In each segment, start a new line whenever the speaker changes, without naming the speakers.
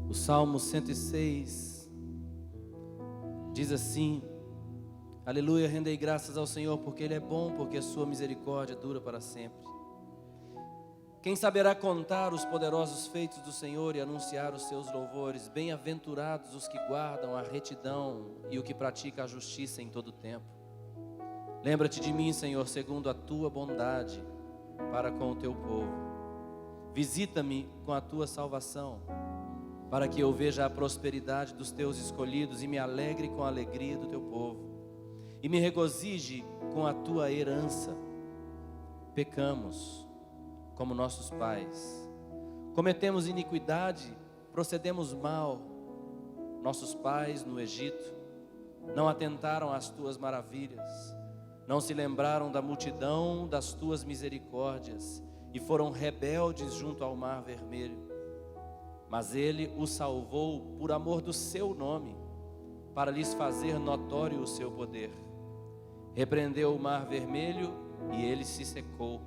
O Salmo 106 diz assim: aleluia, rendei graças ao Senhor, porque Ele é bom, porque a sua misericórdia dura para sempre. Quem saberá contar os poderosos feitos do Senhor e anunciar os seus louvores? Bem-aventurados os que guardam a retidão e o que pratica a justiça em todo o tempo. Lembra-te de mim, Senhor, segundo a tua bondade para com o teu povo. Visita-me com a tua salvação, para que eu veja a prosperidade dos teus escolhidos e me alegre com a alegria do teu povo, e me regozije com a tua herança. Pecamos como nossos pais, cometemos iniquidade, procedemos mal. Nossos pais no Egito não atentaram às tuas maravilhas, não se lembraram da multidão das tuas misericórdias, e foram rebeldes junto ao mar vermelho. Mas ele os salvou por amor do seu nome, para lhes fazer notório o seu poder. Repreendeu o mar vermelho e ele se secou,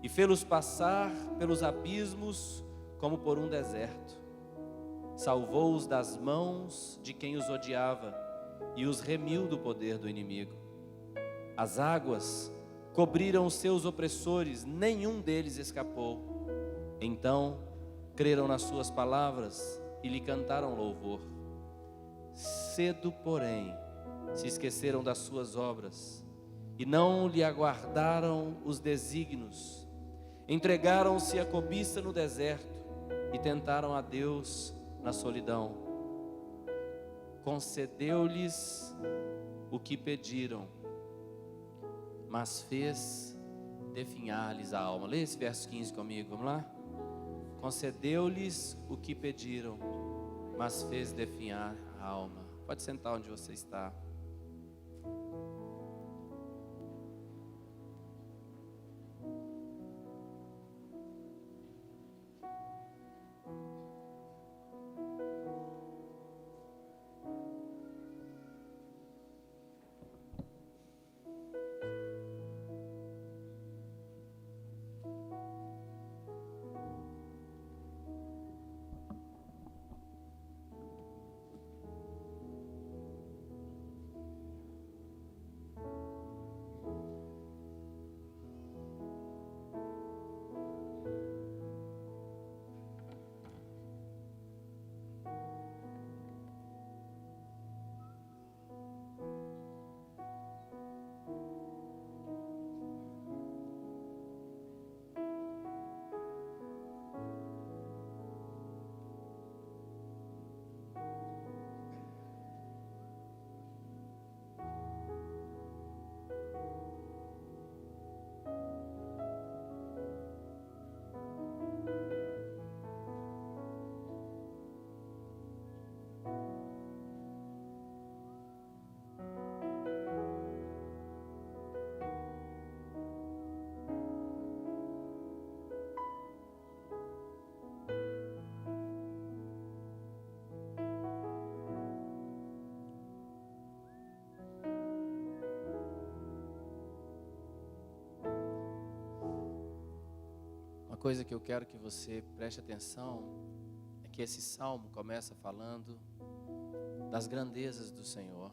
e fê-los passar pelos abismos como por um deserto. Salvou-os das mãos de quem os odiava e os remiu do poder do inimigo. As águas cobriram os seus opressores, nenhum deles escapou. Então creram nas suas palavras e lhe cantaram louvor. Cedo, porém, se esqueceram das suas obras e não lhe aguardaram os desígnios. Entregaram-se à cobiça no deserto e tentaram a Deus na solidão. Concedeu-lhes o que pediram, mas fez definhar-lhes a alma. Lê esse verso 15 comigo, vamos lá? Concedeu-lhes o que pediram, mas fez definhar a alma. Pode sentar onde você está. Uma coisa que eu quero que você preste atenção é que esse salmo começa falando das grandezas do Senhor,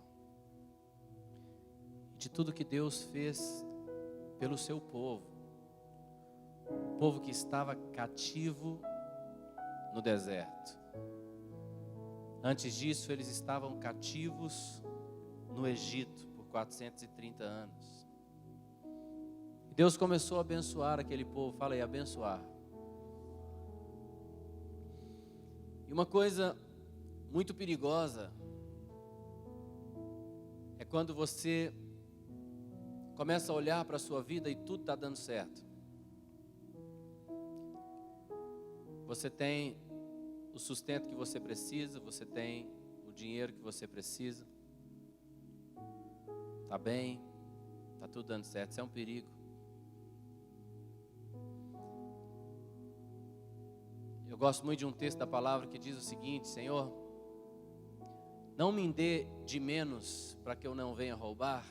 de tudo que Deus fez pelo seu povo, o povo que estava cativo no deserto. Antes disso, eles estavam cativos no Egito por 430 anos. Deus começou a abençoar aquele povo. Fala aí, abençoar. E uma coisa muito perigosa é quando você começa a olhar para a sua vida e tudo está dando certo. Você tem o sustento que você precisa, você tem o dinheiro que você precisa, está bem, está tudo dando certo. Isso é um perigo. Eu gosto muito de um texto da palavra que diz o seguinte: Senhor, não me dê de menos para que eu não venha roubar,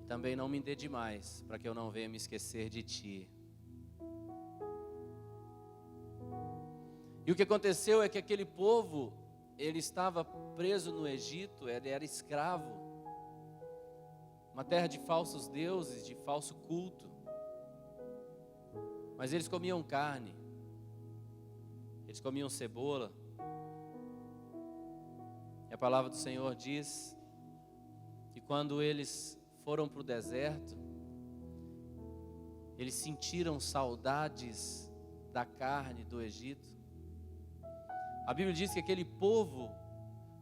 também não me dê de mais para que eu não venha me esquecer de Ti. E o que aconteceu é que aquele povo, ele estava preso no Egito, ele era escravo, uma terra de falsos deuses, de falso culto. Mas eles comiam carne, eles comiam cebola. E a palavra do Senhor diz que quando eles foram para o deserto, eles sentiram saudades da carne do Egito. A Bíblia diz que aquele povo,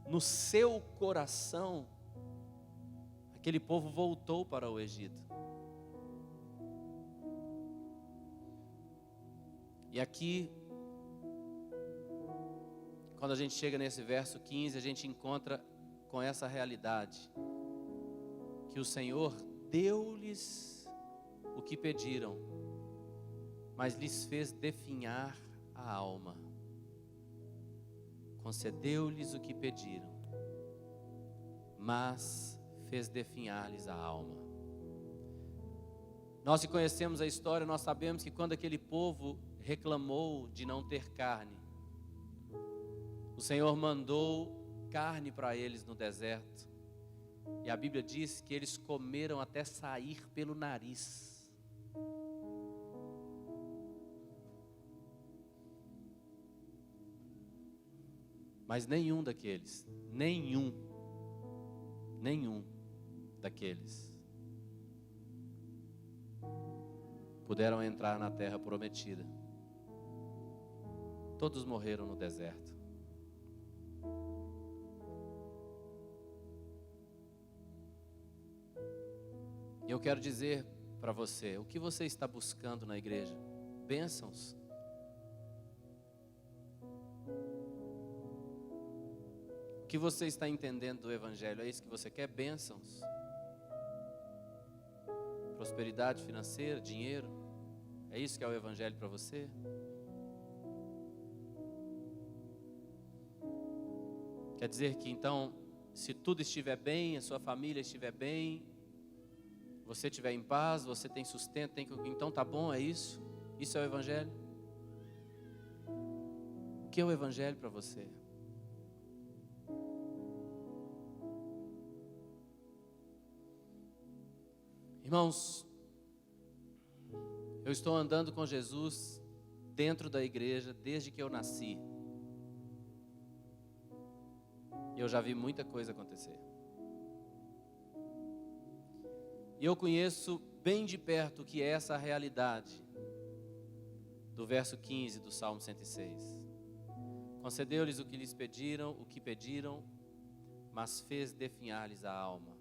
no seu coração, aquele povo voltou para o Egito. E aqui, quando a gente chega nesse verso 15, a gente encontra com essa realidade, que o Senhor deu-lhes o que pediram, mas lhes fez definhar a alma. Concedeu-lhes o que pediram, mas fez definhar-lhes a alma. Nós que conhecemos a história, nós sabemos que quando aquele povo reclamou de não ter carne, o Senhor mandou carne para eles no deserto. E a Bíblia diz que eles comeram até sair pelo nariz. Mas nenhum daqueles puderam entrar na terra prometida. Todos morreram no deserto. E eu quero dizer para você, o que você está buscando na igreja? Bênçãos. O que você está entendendo do Evangelho? É isso que você quer? Bênçãos? Prosperidade financeira, dinheiro? É isso que é o Evangelho para você? Quer dizer que então, se tudo estiver bem, a sua família estiver bem, você estiver em paz, você tem sustento, então tá bom, é isso? Isso é o Evangelho? O que é o Evangelho para você? Irmãos, eu estou andando com Jesus dentro da igreja desde que eu nasci. E eu já vi muita coisa acontecer. E eu conheço bem de perto o que é essa realidade do verso 15 do Salmo 106. Concedeu-lhes o que lhes pediram, o que pediram, mas fez definhar-lhes a alma.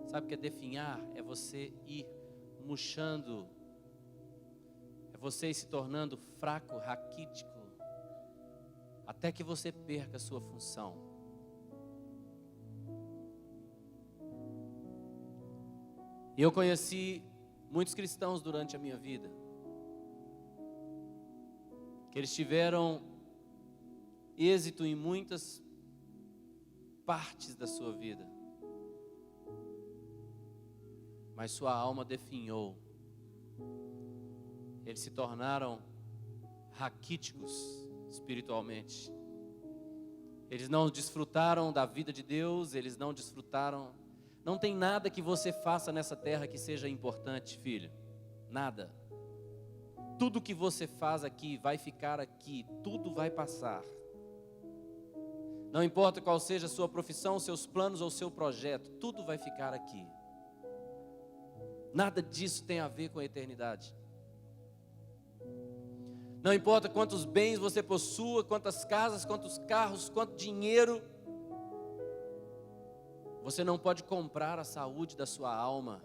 Sabe o que é definhar? É você ir murchando, é você ir se tornando fraco, raquítico, até que você perca a sua função. E eu conheci muitos cristãos durante a minha vida, que eles tiveram êxito em muitas partes da sua vida, mas sua alma definhou. Eles se tornaram raquíticos espiritualmente. Eles não desfrutaram da vida de Deus, eles não desfrutaram. Não tem nada que você faça nessa terra que seja importante, filho. Nada. Tudo que você faz aqui vai ficar aqui, tudo vai passar. Não importa qual seja a sua profissão, seus planos ou seu projeto, tudo vai ficar aqui. Nada disso tem a ver com a eternidade. Não importa quantos bens você possua, quantas casas, quantos carros, quanto dinheiro, você não pode comprar a saúde da sua alma.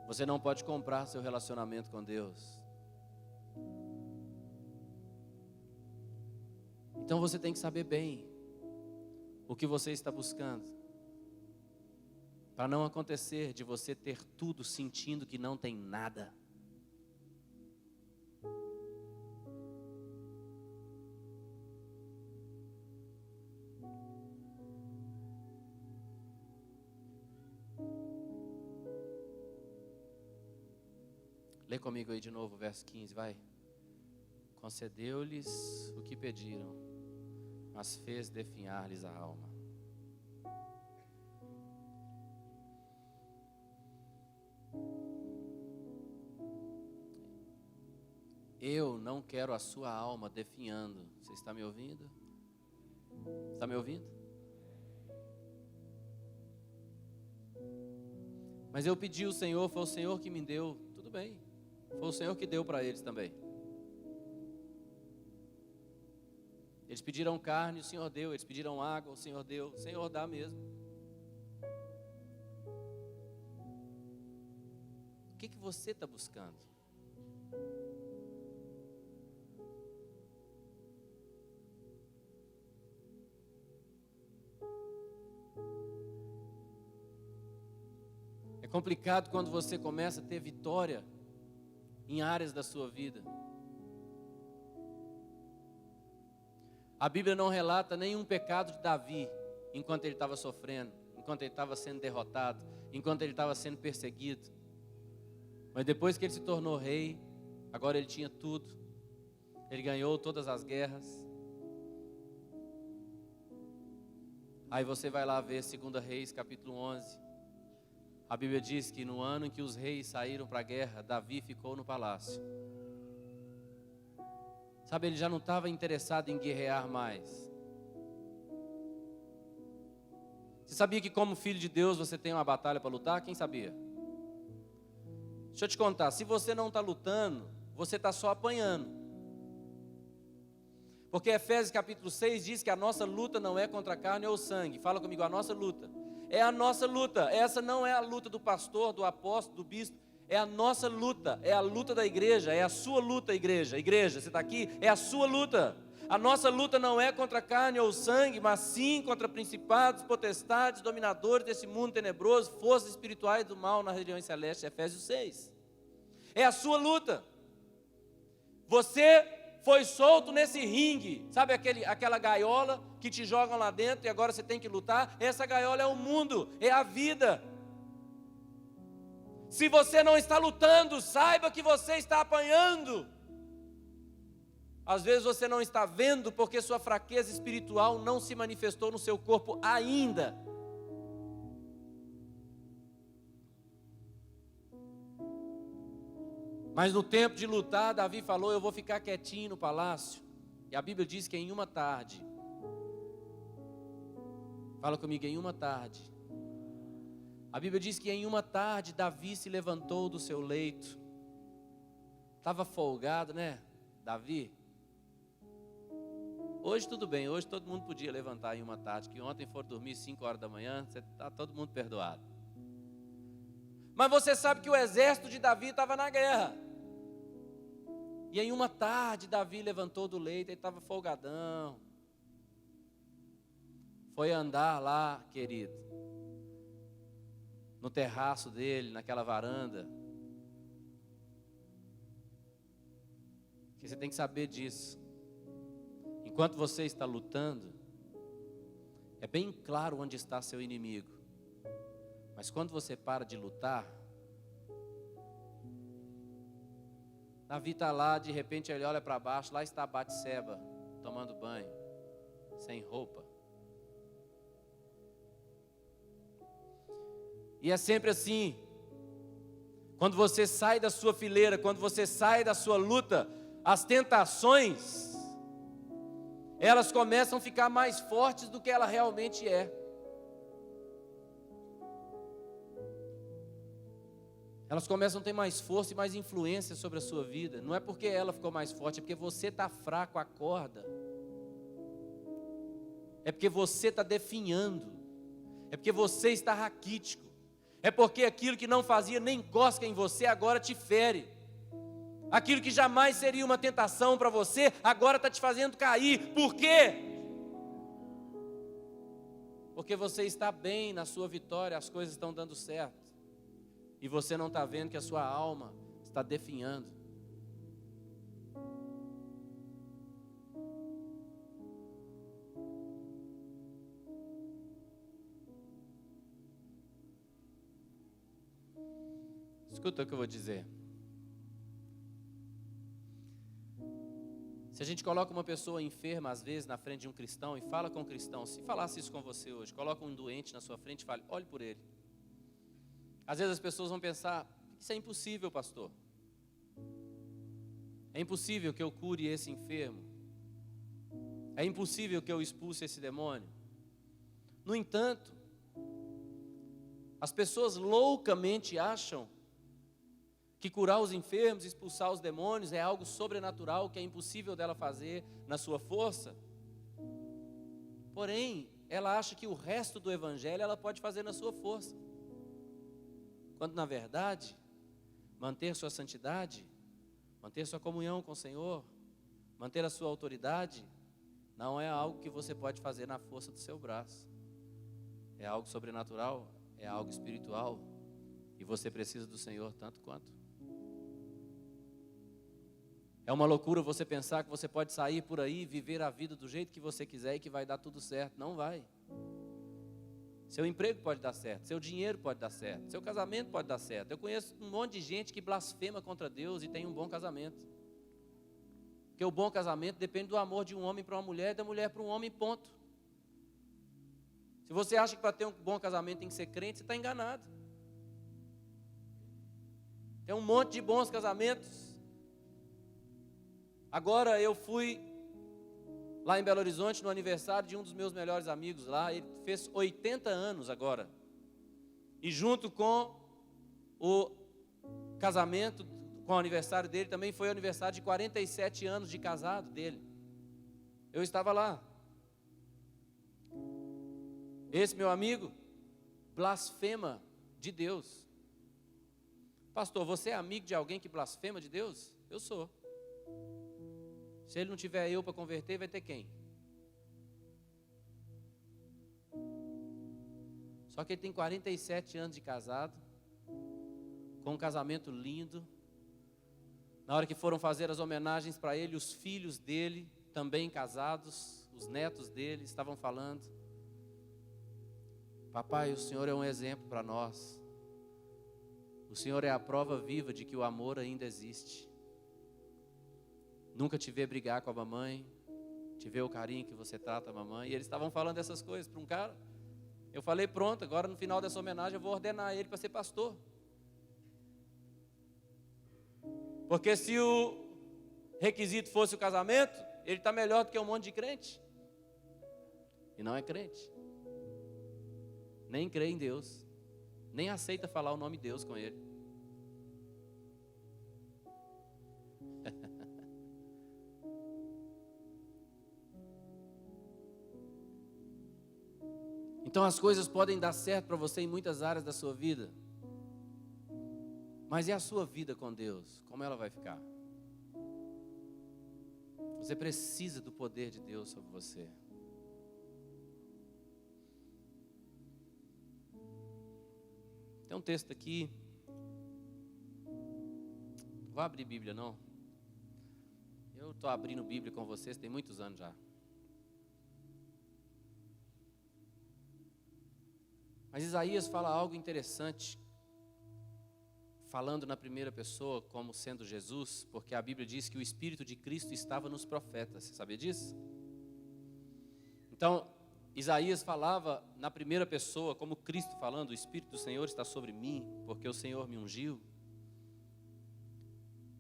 Você não pode comprar seu relacionamento com Deus. Então você tem que saber bem o que você está buscando, para não acontecer de você ter tudo sentindo que não tem nada. Lê comigo aí de novo o verso 15, vai. Concedeu-lhes o que pediram, mas fez definhar-lhes a alma. Eu não quero a sua alma definhando. Você está me ouvindo? Está me ouvindo? Mas eu pedi ao Senhor, foi o Senhor que me deu. Tudo bem, foi o Senhor que deu para eles também. Eles pediram carne, o Senhor deu. Eles pediram água, o Senhor deu. O Senhor dá mesmo. O que você está buscando? É complicado quando você começa a ter vitória em áreas da sua vida. A Bíblia não relata nenhum pecado de Davi enquanto ele estava sofrendo, enquanto ele estava sendo derrotado, enquanto ele estava sendo perseguido. Mas depois que ele se tornou rei, agora ele tinha tudo. Ele ganhou todas as guerras. Aí você vai lá ver 2 Reis, capítulo 11. A Bíblia diz que no ano em que os reis saíram para a guerra, Davi ficou no palácio. Sabe, ele já não estava interessado em guerrear mais. Você sabia que como filho de Deus você tem uma batalha para lutar? Quem sabia? Deixa eu te contar, se você não está lutando, você está só apanhando. Porque Efésios capítulo 6 diz que a nossa luta não é contra a carne ou sangue. Fala comigo, a nossa luta. É a nossa luta. Essa não é a luta do pastor, do apóstolo, do bispo. É a nossa luta, é a luta da igreja, é a sua luta, igreja. Igreja, você está aqui? É a sua luta. A nossa luta não é contra a carne ou sangue, mas sim contra principados, potestades, dominadores desse mundo tenebroso, forças espirituais do mal nas regiões celestes, Efésios 6. É a sua luta. Você foi solto nesse ringue, sabe aquela gaiola que te jogam lá dentro e agora você tem que lutar? Essa gaiola é o mundo, é a vida. Se você não está lutando, saiba que você está apanhando. Às vezes você não está vendo porque sua fraqueza espiritual não se manifestou no seu corpo ainda. Mas no tempo de lutar, Davi falou, eu vou ficar quietinho no palácio. E a Bíblia diz que em uma tarde, fala comigo, em uma tarde. A Bíblia diz que em uma tarde, Davi se levantou do seu leito. Estava folgado, né, Davi? Hoje tudo bem, hoje todo mundo podia levantar em uma tarde, que ontem foram dormir 5 horas da manhã, está todo mundo perdoado. Mas você sabe que o exército de Davi estava na guerra. E em uma tarde, Davi levantou do leito, ele estava folgadão. Foi andar lá, querido, no terraço dele, naquela varanda. Porque você tem que saber disso. Enquanto você está lutando, é bem claro onde está seu inimigo. Mas quando você para de lutar, Davi está lá, de repente ele olha para baixo, lá está Batseba, tomando banho, sem roupa. E é sempre assim, quando você sai da sua fileira, quando você sai da sua luta, as tentações, elas começam a ficar mais fortes do que ela realmente é. Elas começam a ter mais força e mais influência sobre a sua vida. Não é porque ela ficou mais forte, é porque você está fraco, acorda. É porque você está definhando. É porque você está raquítico. É porque aquilo que não fazia nem cosca em você, agora te fere. Aquilo que jamais seria uma tentação para você, agora está te fazendo cair. Por quê? Porque você está bem na sua vitória, as coisas estão dando certo. E você não está vendo que a sua alma está definhando. Escuta o que eu vou dizer. Se a gente coloca uma pessoa enferma, às vezes, na frente de um cristão e fala com o cristão, se falasse isso com você hoje, coloca um doente na sua frente e fale, olhe por ele. Às vezes as pessoas vão pensar, isso é impossível, pastor. É impossível que eu cure esse enfermo. É impossível que eu expulse esse demônio. No entanto, as pessoas loucamente acham que curar os enfermos, expulsar os demônios é algo sobrenatural que é impossível dela fazer na sua força. Porém, ela acha que o resto do evangelho ela pode fazer na sua força. Quando na verdade, manter sua santidade, manter sua comunhão com o Senhor, manter a sua autoridade, não é algo que você pode fazer na força do seu braço. É algo sobrenatural, é algo espiritual, e você precisa do Senhor tanto quanto. É uma loucura você pensar que você pode sair por aí e viver a vida do jeito que você quiser e que vai dar tudo certo. Não vai. Seu emprego pode dar certo, seu dinheiro pode dar certo, seu casamento pode dar certo. Eu conheço um monte de gente que blasfema contra Deus e tem um bom casamento. Porque o bom casamento depende do amor de um homem para uma mulher e da mulher para um homem, ponto. Se você acha que para ter um bom casamento tem que ser crente, você está enganado. Tem um monte de bons casamentos. Agora eu fui lá em Belo Horizonte no aniversário de um dos meus melhores amigos lá. Ele fez 80 anos agora. E junto com o casamento, com o aniversário dele, também foi o aniversário de 47 anos de casado dele. Eu estava lá. Esse meu amigo blasfema de Deus. Pastor, você é amigo de alguém que blasfema de Deus? Eu sou. Se ele não tiver eu para converter, vai ter quem? Só que ele tem 47 anos de casado, com um casamento lindo. Na hora que foram fazer as homenagens para ele, os filhos dele, também casados, os netos dele, estavam falando: papai, o Senhor é um exemplo para nós. O Senhor é a prova viva de que o amor ainda existe. Nunca te ver brigar com a mamãe, te ver o carinho que você trata a mamãe. E eles estavam falando essas coisas para um cara. Eu falei, pronto, agora no final dessa homenagem eu vou ordenar ele para ser pastor. Porque se o requisito fosse o casamento, ele está melhor do que um monte de crente. E não é crente. Nem crê em Deus. Nem aceita falar o nome de Deus com ele. Então as coisas podem dar certo para você em muitas áreas da sua vida. Mas e a sua vida com Deus? Como ela vai ficar? Você precisa do poder de Deus sobre você. Tem um texto aqui. Não vou abrir Bíblia não. Eu estou abrindo Bíblia com vocês tem muitos anos já. Mas Isaías fala algo interessante, falando na primeira pessoa como sendo Jesus, porque a Bíblia diz que o Espírito de Cristo estava nos profetas. Você sabia disso? Então, Isaías falava na primeira pessoa como Cristo falando: o Espírito do Senhor está sobre mim, porque o Senhor me ungiu.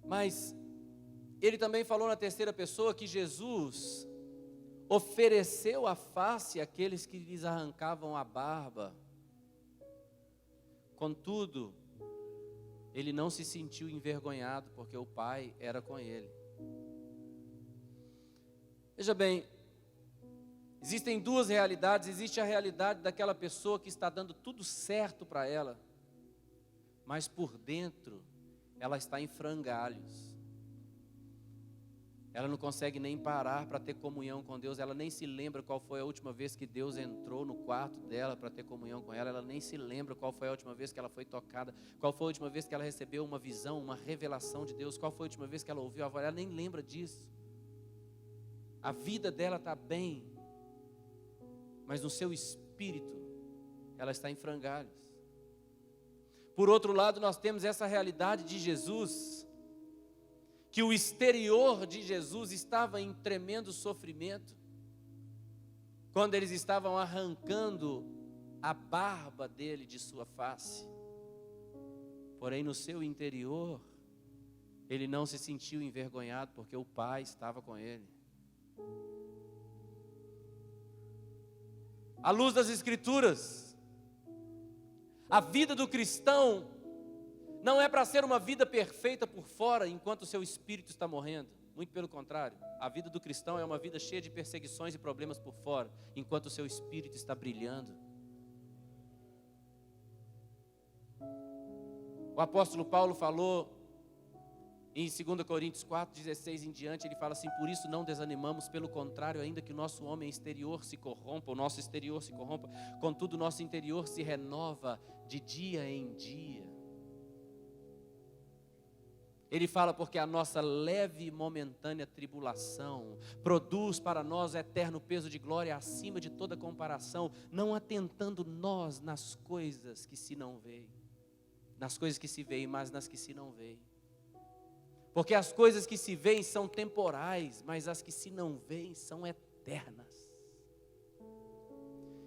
Mas ele também falou na terceira pessoa que Jesus ofereceu a face àqueles que lhes arrancavam a barba. Contudo, ele não se sentiu envergonhado, porque o Pai era com ele. Veja bem, existem duas realidades. Existe a realidade daquela pessoa que está dando tudo certo para ela, mas por dentro ela está em frangalhos. Ela não consegue nem parar para ter comunhão com Deus. Ela nem se lembra qual foi a última vez que Deus entrou no quarto dela para ter comunhão com ela. Ela nem se lembra qual foi a última vez que ela foi tocada. Qual foi a última vez que ela recebeu uma visão, uma revelação de Deus. Qual foi a última vez que ela ouviu a voz. Ela nem lembra disso. A vida dela está bem, mas no seu espírito ela está em frangalhos. Por outro lado, nós temos essa realidade de Jesus, que o exterior de Jesus estava em tremendo sofrimento, quando eles estavam arrancando a barba dele de sua face. Porém, no seu interior, ele não se sentiu envergonhado, porque o Pai estava com ele. À luz das Escrituras, a vida do cristão não é para ser uma vida perfeita por fora, enquanto o seu espírito está morrendo. Muito pelo contrário, a vida do cristão é uma vida cheia de perseguições e problemas por fora, enquanto o seu espírito está brilhando. O apóstolo Paulo falou em 2 Coríntios 4:16 em diante, ele fala assim: por isso não desanimamos, pelo contrário, ainda que o nosso homem exterior se corrompa, o nosso exterior se corrompa, contudo o nosso interior se renova de dia em dia. Ele fala, porque a nossa leve e momentânea tribulação produz para nós eterno peso de glória acima de toda comparação, não atentando nós nas coisas que se não veem, nas coisas que se veem, mas nas que se não veem. Porque as coisas que se veem são temporais, mas as que se não veem são eternas.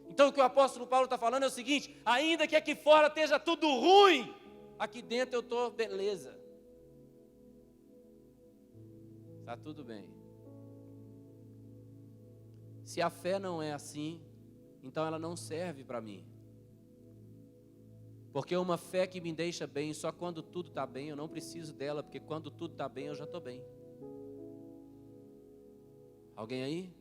Então o que o apóstolo Paulo está falando é o seguinte: ainda que aqui fora esteja tudo ruim, aqui dentro eu estou beleza. Está tudo bem. Se a fé não é assim, então ela não serve para mim. Porque uma fé que me deixa bem, só quando tudo está bem, eu não preciso dela, porque quando tudo está bem, eu já estou bem. Alguém aí?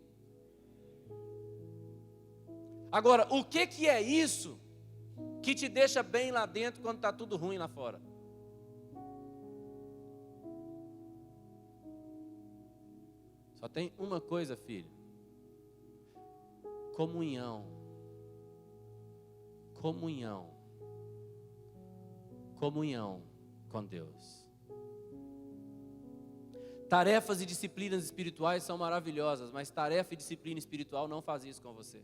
Agora, o que é isso que te deixa bem lá dentro quando está tudo ruim lá fora? Só tem uma coisa, filho: comunhão. Comunhão. Comunhão com Deus. Tarefas e disciplinas espirituais são maravilhosas, mas tarefa e disciplina espiritual não faz isso com você.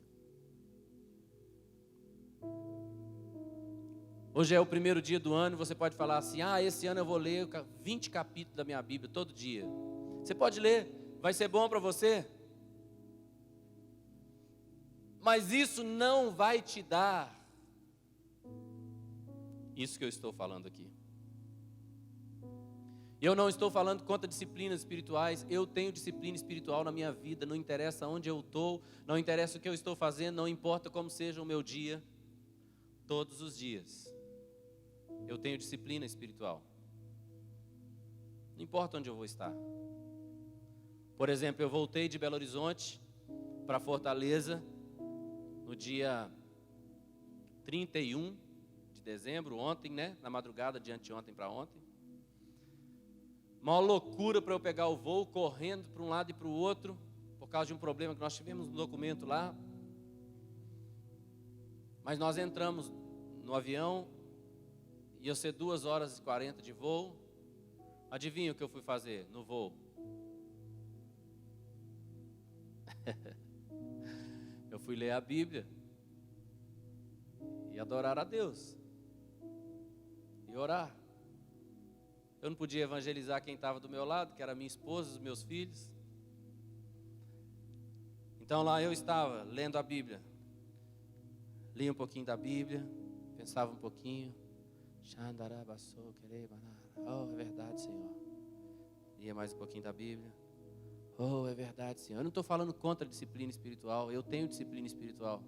Hoje é o primeiro dia do ano, você pode falar assim: esse ano eu vou ler 20 capítulos da minha Bíblia todo dia. Você pode ler, vai ser bom para você, mas isso não vai te dar isso que eu estou falando aqui. Eu não estou falando contra disciplinas espirituais. Eu tenho disciplina espiritual na minha vida. Não interessa onde eu estou, não interessa o que eu estou fazendo, não importa como seja o meu dia. Todos os dias eu tenho disciplina espiritual. Não importa onde eu vou estar. Por exemplo, eu voltei de Belo Horizonte para Fortaleza no dia 31 de dezembro, ontem, né? Na madrugada de anteontem para ontem. Uma loucura para eu pegar o voo, correndo para um lado e para o outro, por causa de um problema que nós tivemos no documento lá. Mas nós entramos no avião, ia ser 2h40 de voo. Adivinha o que eu fui fazer no voo? Eu fui ler a Bíblia e adorar a Deus e orar. Eu não podia evangelizar quem estava do meu lado, que era minha esposa, os meus filhos. Então lá eu estava lendo a Bíblia. Lia um pouquinho da Bíblia, pensava um pouquinho. Oh, é verdade, Senhor. Lia mais um pouquinho da Bíblia. Oh, é verdade, Senhor. Eu não estou falando contra a disciplina espiritual. Eu tenho disciplina espiritual.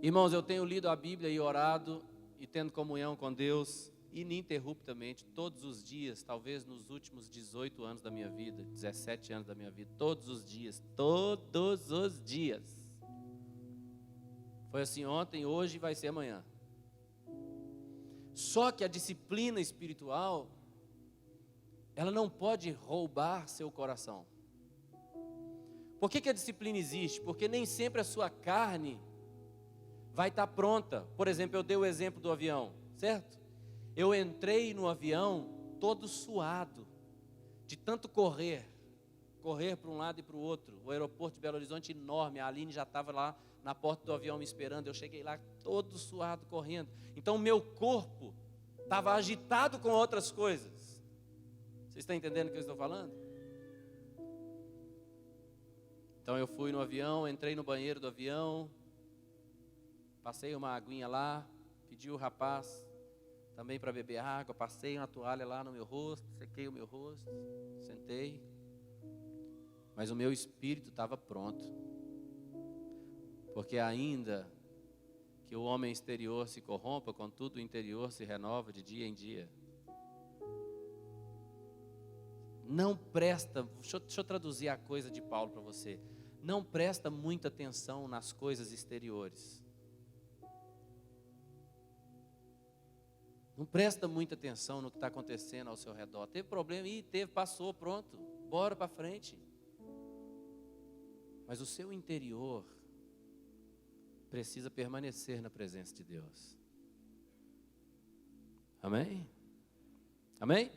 Irmãos, eu tenho lido a Bíblia e orado e tendo comunhão com Deus ininterruptamente, todos os dias, talvez nos últimos 18 anos da minha vida, 17 anos da minha vida, todos os dias. Foi assim ontem, hoje e vai ser amanhã. Só que a disciplina espiritual, ela não pode roubar seu coração. Por que a disciplina existe? Porque nem sempre a sua carne vai estar pronta. Por exemplo, eu dei o exemplo do avião, certo? Eu entrei no avião todo suado, de tanto correr para um lado e para o outro. O aeroporto de Belo Horizonte enorme, a Aline já estava lá na porta do avião me esperando. Eu cheguei lá todo suado, correndo. Então o meu corpo estava agitado com outras coisas. Vocês estão entendendo o que eu estou falando? Então eu fui no avião, entrei no banheiro do avião, passei uma aguinha lá, pedi o rapaz também para beber água, passei uma toalha lá no meu rosto, sequei o meu rosto, sentei. Mas o meu espírito estava pronto. Porque ainda que o homem exterior se corrompa, contudo o interior se renova de dia em dia. Não presta, deixa eu traduzir a coisa de Paulo para você. Não presta muita atenção nas coisas exteriores. Não presta muita atenção no que está acontecendo ao seu redor. Teve problema? Teve, passou, pronto. Bora para frente. Mas o seu interior precisa permanecer na presença de Deus. Amém? Amém?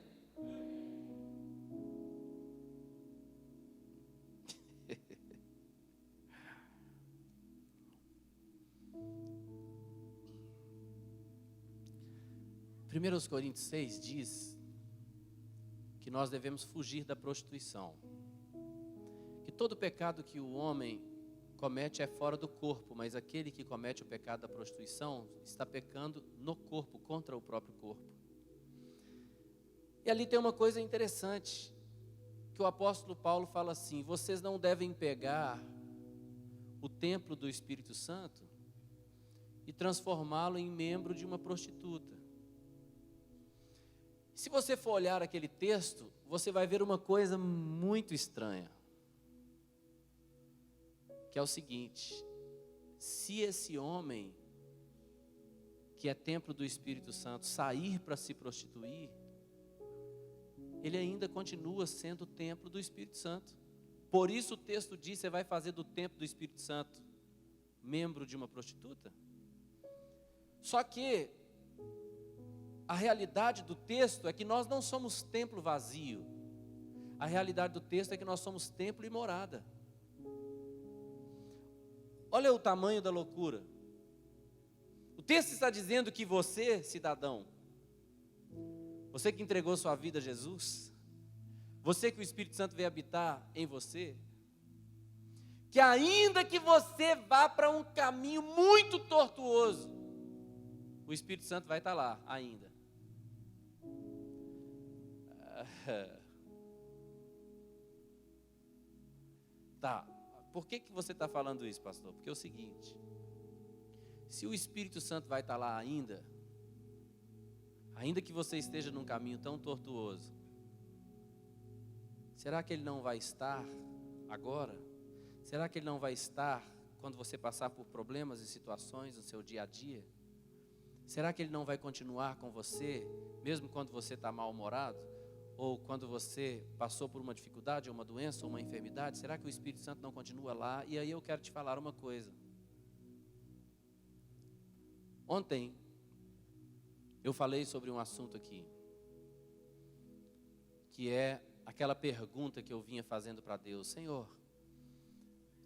Primeiros Coríntios 6 diz que nós devemos fugir da prostituição. Que todo pecado que o homem comete é fora do corpo, mas aquele que comete o pecado da prostituição está pecando no corpo, contra o próprio corpo. E ali tem uma coisa interessante, que o apóstolo Paulo fala assim: vocês não devem pegar o templo do Espírito Santo e transformá-lo em membro de uma prostituta. Se você for olhar aquele texto, você vai ver uma coisa muito estranha. Que é o seguinte: se esse homem, que é templo do Espírito Santo, sair para se prostituir, ele ainda continua sendo o templo do Espírito Santo. Por isso o texto diz: você vai fazer do templo do Espírito Santo membro de uma prostituta? Só que a realidade do texto é que nós não somos templo vazio. A realidade do texto é que nós somos templo e morada. Olha o tamanho da loucura. O texto está dizendo que você, cidadão, você que entregou sua vida a Jesus, você que o Espírito Santo veio habitar em você, que ainda que você vá para um caminho muito tortuoso, o Espírito Santo vai estar lá ainda. Tá, por que você está falando isso, pastor? Porque é o seguinte: se o Espírito Santo vai estar lá ainda que você esteja num caminho tão tortuoso, será que ele não vai estar agora? Será que ele não vai estar quando você passar por problemas e situações no seu dia a dia? Será que ele não vai continuar com você, mesmo quando você está mal-humorado? Ou quando você passou por uma dificuldade, ou uma doença, ou uma enfermidade? Será que o Espírito Santo não continua lá? E aí eu quero te falar uma coisa. Ontem, eu falei sobre um assunto aqui, que é aquela pergunta que eu vinha fazendo para Deus: Senhor,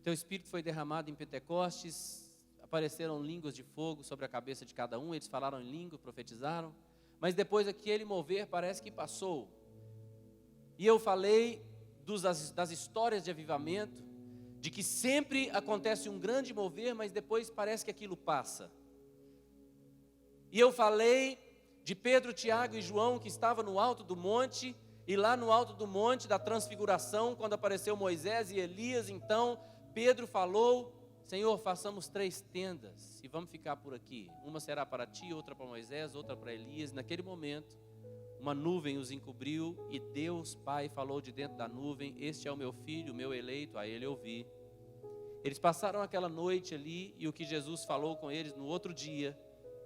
Teu Espírito foi derramado em Pentecostes, apareceram línguas de fogo sobre a cabeça de cada um, eles falaram em língua, profetizaram, mas depois aquele mover parece que passou. E eu falei das histórias de avivamento, de que sempre acontece um grande mover, mas depois parece que aquilo passa. E eu falei de Pedro, Tiago e João, que estavam no alto do monte, e lá no alto do monte da transfiguração, quando apareceu Moisés e Elias, então Pedro falou: Senhor, façamos 3 tendas e vamos ficar por aqui. Uma será para ti, outra para Moisés, outra para Elias. Naquele momento, uma nuvem os encobriu e Deus Pai falou de dentro da nuvem: este é o meu filho, o meu eleito, a ele ouvi. Eles passaram aquela noite ali e o que Jesus falou com eles no outro dia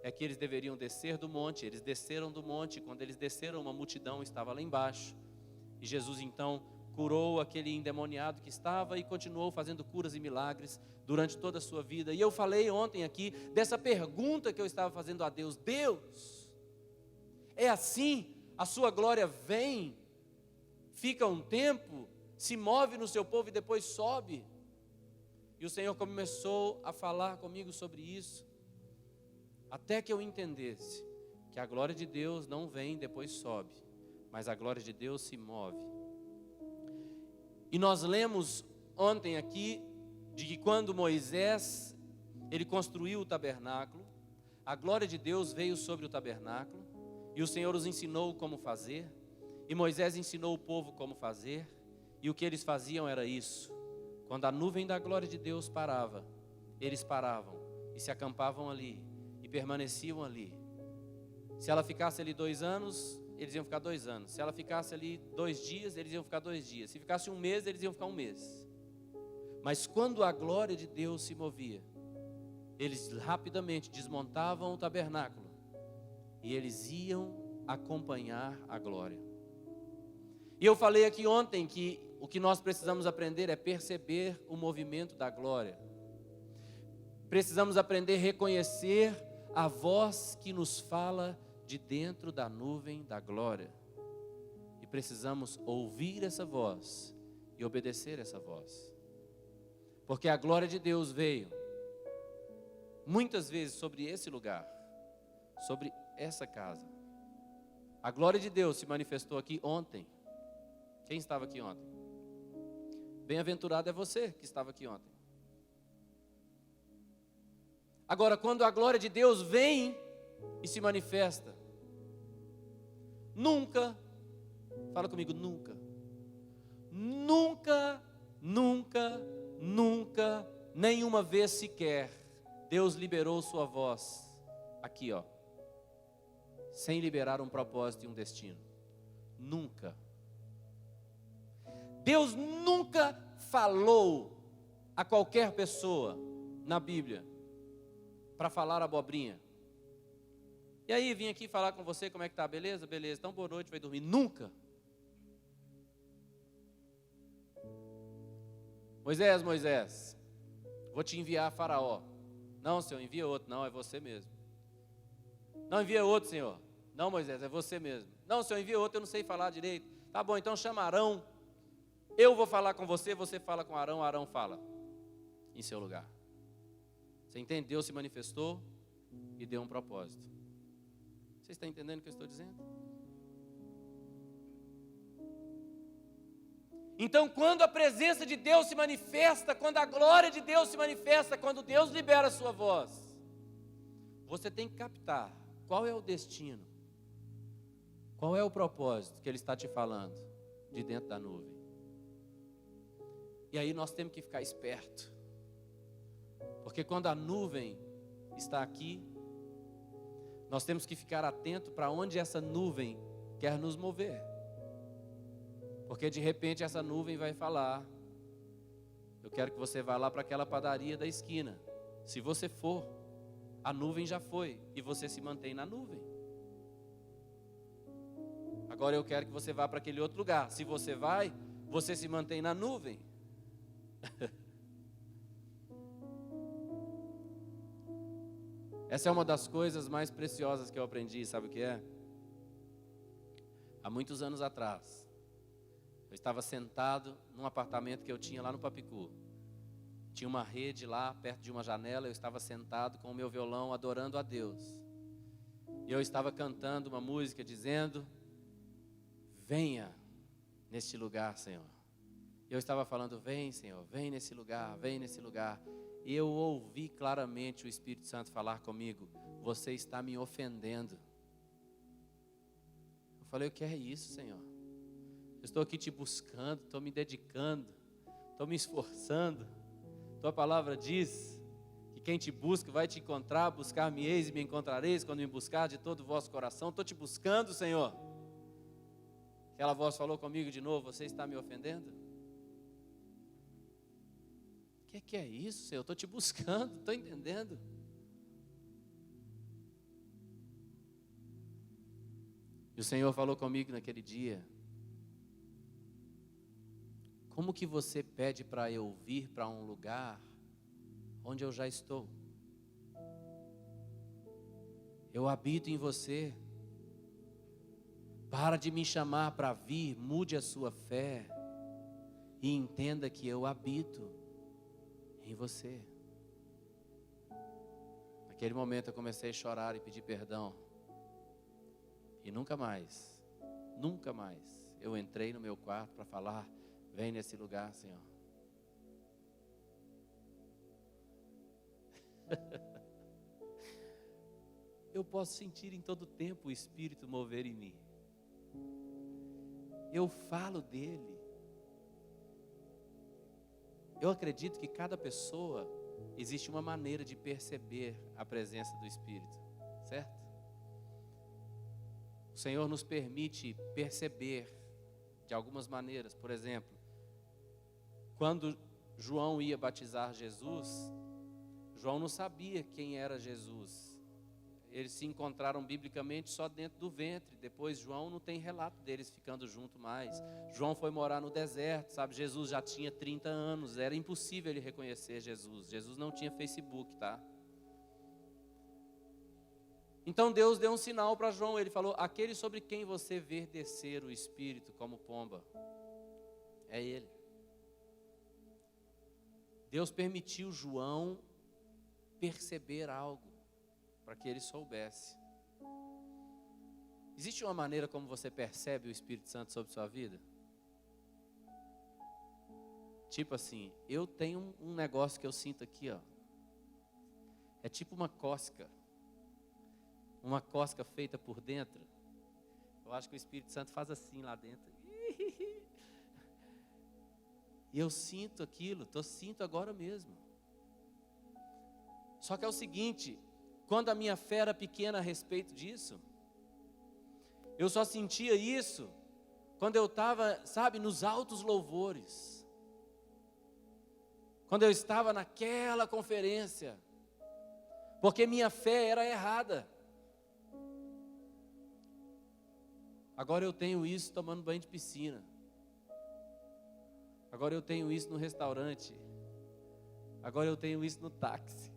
é que eles deveriam descer do monte. Eles desceram do monte. Quando eles desceram, uma multidão estava lá embaixo. E Jesus então curou aquele endemoniado que estava e continuou fazendo curas e milagres durante toda a sua vida. E eu falei ontem aqui dessa pergunta que eu estava fazendo a Deus: Deus, é assim? A sua glória vem, fica um tempo, se move no seu povo e depois sobe? E o Senhor começou a falar comigo sobre isso, até que eu entendesse que a glória de Deus não vem e depois sobe, mas a glória de Deus se move. E nós lemos ontem aqui de que quando Moisés, ele construiu o tabernáculo, a glória de Deus veio sobre o tabernáculo, e o Senhor os ensinou como fazer, e Moisés ensinou o povo como fazer, e o que eles faziam era isso: quando a nuvem da glória de Deus parava, eles paravam e se acampavam ali, e permaneciam ali. Se ela ficasse ali 2 anos, eles iam ficar 2 anos. Se ela ficasse ali 2 dias, eles iam ficar 2 dias. Se ficasse 1 mês, eles iam ficar 1 mês. Mas quando a glória de Deus se movia, eles rapidamente desmontavam o tabernáculo e eles iam acompanhar a glória. E eu falei aqui ontem que o que nós precisamos aprender é perceber o movimento da glória. Precisamos aprender a reconhecer a voz que nos fala de dentro da nuvem da glória. E precisamos ouvir essa voz e obedecer essa voz. Porque a glória de Deus veio muitas vezes sobre esse lugar, sobre essa casa. A glória de Deus se manifestou aqui ontem. Quem estava aqui ontem? Bem-aventurado é você que estava aqui ontem. Agora, quando a glória de Deus vem e se manifesta, nunca, fala comigo, nunca, nenhuma vez sequer, Deus liberou sua voz, aqui ó, sem liberar um propósito e um destino. Nunca. Deus nunca falou a qualquer pessoa na Bíblia para falar abobrinha. E aí, vim aqui falar com você, como é que tá? Beleza? Beleza. Então, boa noite, vai dormir. Nunca. Moisés, vou te enviar a Faraó. Não, Senhor, envia outro. Não, é você mesmo. Não, envia outro, Senhor. Não, Moisés, é você mesmo. Não, Senhor, envia outro, eu não sei falar direito. Tá bom, então chama Arão. Eu vou falar com você, você fala com Arão, Arão fala em seu lugar. Você entende? Deus se manifestou e deu um propósito. Você está entendendo o que eu estou dizendo? Então, quando a presença de Deus se manifesta, quando a glória de Deus se manifesta, quando Deus libera a sua voz, você tem que captar qual é o destino, qual é o propósito que Ele está te falando de dentro da nuvem. E aí nós temos que ficar esperto, porque quando a nuvem está aqui, nós temos que ficar atento para onde essa nuvem quer nos mover. Porque de repente essa nuvem vai falar: eu quero que você vá lá para aquela padaria da esquina. Se você for, a nuvem já foi e você se mantém na nuvem. Agora eu quero que você vá para aquele outro lugar. Se você vai, você se mantém na nuvem. Essa é uma das coisas mais preciosas que eu aprendi, sabe o que é? Há muitos anos atrás, eu estava sentado num apartamento que eu tinha lá no Papicu. Tinha uma rede lá, perto de uma janela, eu estava sentado com o meu violão, adorando a Deus. E eu estava cantando uma música dizendo: venha neste lugar, Senhor. Eu estava falando: vem, Senhor, vem nesse lugar, vem nesse lugar. E eu ouvi claramente o Espírito Santo falar comigo: você está me ofendendo. Eu falei: o que é isso, Senhor? Eu estou aqui te buscando, estou me dedicando, estou me esforçando. Tua palavra diz que quem te busca vai te encontrar. Buscar-me-eis e me encontrareis quando me buscar de todo o vosso coração. Estou te buscando, Senhor. Aquela voz falou comigo de novo: você está me ofendendo? O que é isso, Senhor? Eu estou te buscando, estou entendendo. E o Senhor falou comigo naquele dia: como que você pede para eu vir para um lugar onde eu já estou? Eu habito em você. Para de me chamar para vir, mude a sua fé e entenda que eu habito em você. Naquele momento eu comecei a chorar e pedir perdão. E nunca mais nunca mais eu entrei no meu quarto para falar, vem nesse lugar, Senhor. Eu posso sentir em todo tempo o Espírito mover em mim. Eu falo dele. Eu acredito que cada pessoa existe uma maneira de perceber a presença do Espírito, certo? O Senhor nos permite perceber de algumas maneiras. Por exemplo, quando João ia batizar Jesus, João não sabia quem era Jesus. Eles se encontraram biblicamente só dentro do ventre. Depois João não tem relato deles ficando junto mais. João foi morar no deserto, sabe? Jesus já tinha 30 anos, era impossível ele reconhecer Jesus. Jesus não tinha Facebook, tá? Então Deus deu um sinal para João, ele falou, aquele sobre quem você ver descer o Espírito como pomba, é ele. Deus permitiu João perceber algo, para que ele soubesse. Existe uma maneira como você percebe o Espírito Santo sobre sua vida? Tipo assim, eu tenho um negócio que eu sinto aqui, ó. É tipo uma cosca feita por dentro. Eu acho que o Espírito Santo faz assim lá dentro. E eu sinto aquilo, sinto agora mesmo. Só que é o seguinte, quando a minha fé era pequena a respeito disso, eu só sentia isso quando eu estava, sabe, nos altos louvores. Quando eu estava naquela conferência. Porque minha fé era errada. Agora eu tenho isso tomando banho de piscina. Agora eu tenho isso no restaurante. Agora eu tenho isso no táxi.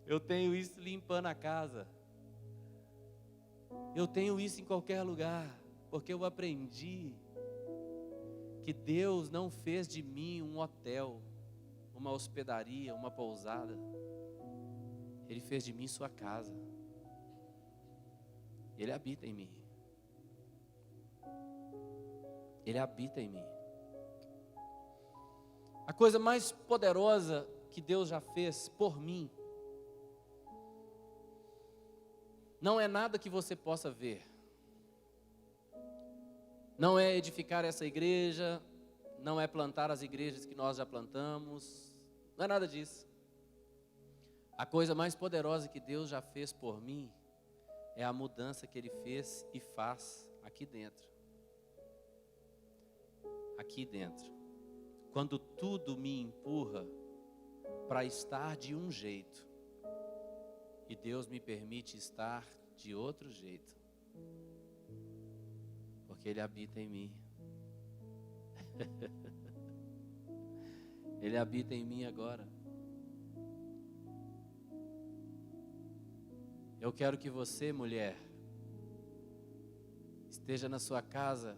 Eu tenho isso limpando a casa. Eu tenho isso em qualquer lugar. Porque eu aprendi que Deus não fez de mim um hotel, uma hospedaria, uma pousada. Ele fez de mim sua casa. Ele habita em mim. Ele habita em mim. A coisa mais poderosa que Deus já fez por mim não é nada que você possa ver. Não é edificar essa igreja, não é plantar as igrejas que nós já plantamos, não é nada disso. A coisa mais poderosa que Deus já fez por mim é a mudança que Ele fez e faz aqui dentro. Aqui dentro. Quando tudo me empurra para estar de um jeito e Deus me permite estar de outro jeito, porque Ele habita em mim. Ele habita em mim agora. Eu quero que você, mulher, esteja na sua casa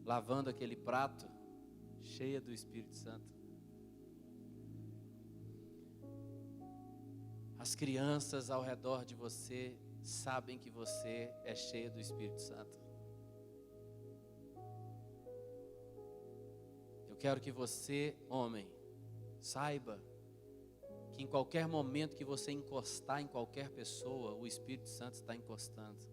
lavando aquele prato cheia do Espírito Santo. As crianças ao redor de você sabem que você é cheia do Espírito Santo. Eu quero que você, homem, saiba que em qualquer momento que você encostar em qualquer pessoa, o Espírito Santo está encostando.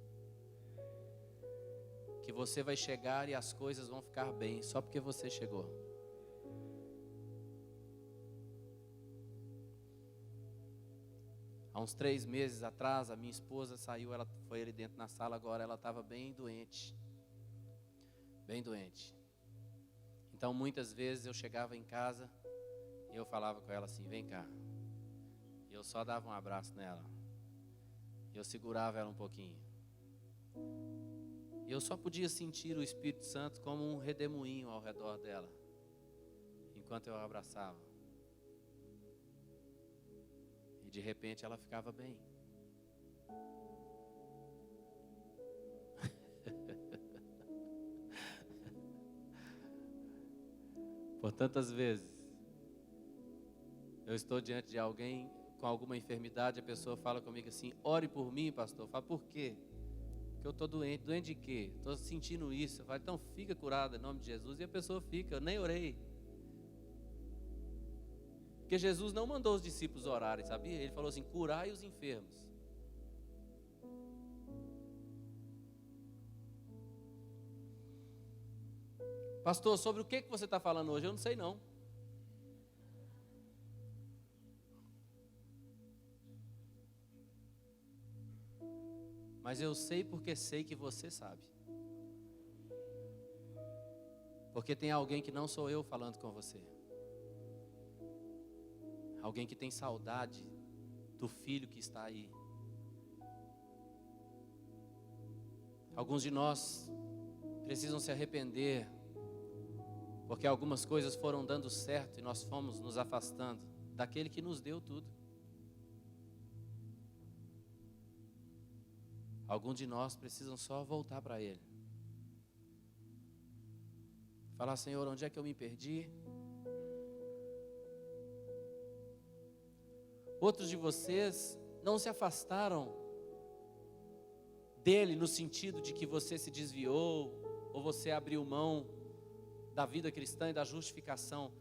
Que você vai chegar e as coisas vão ficar bem, só porque você chegou. Há uns 3 meses atrás, a minha esposa saiu, ela foi ali dentro na sala agora, ela estava bem doente. Bem doente. Então muitas vezes eu chegava em casa e eu falava com ela assim, vem cá. E eu só dava um abraço nela. E eu segurava ela um pouquinho. E eu só podia sentir o Espírito Santo como um redemoinho ao redor dela, enquanto eu a abraçava. E de repente ela ficava bem. Por tantas vezes, eu estou diante de alguém com alguma enfermidade, a pessoa fala comigo assim, ore por mim, pastor. Eu falo, por quê? que eu estou doente. Doente de quê? Estou sentindo isso. Eu falo, então fica curada em nome de Jesus. E a pessoa fica, eu nem orei. Porque Jesus não mandou os discípulos orarem, sabia? Ele falou assim, curai os enfermos. Pastor, sobre o que você está falando hoje? Eu não sei não. Mas eu sei porque sei que você sabe. Porque tem alguém que não sou eu falando com você. Alguém que tem saudade do filho que está aí. Alguns de nós precisam se arrepender, porque algumas coisas foram dando certo e nós fomos nos afastando daquele que nos deu tudo. Alguns de nós precisam só voltar para Ele. Falar, Senhor, onde é que eu me perdi? Outros de vocês não se afastaram dele no sentido de que você se desviou ou você abriu mão da vida cristã e da justificação,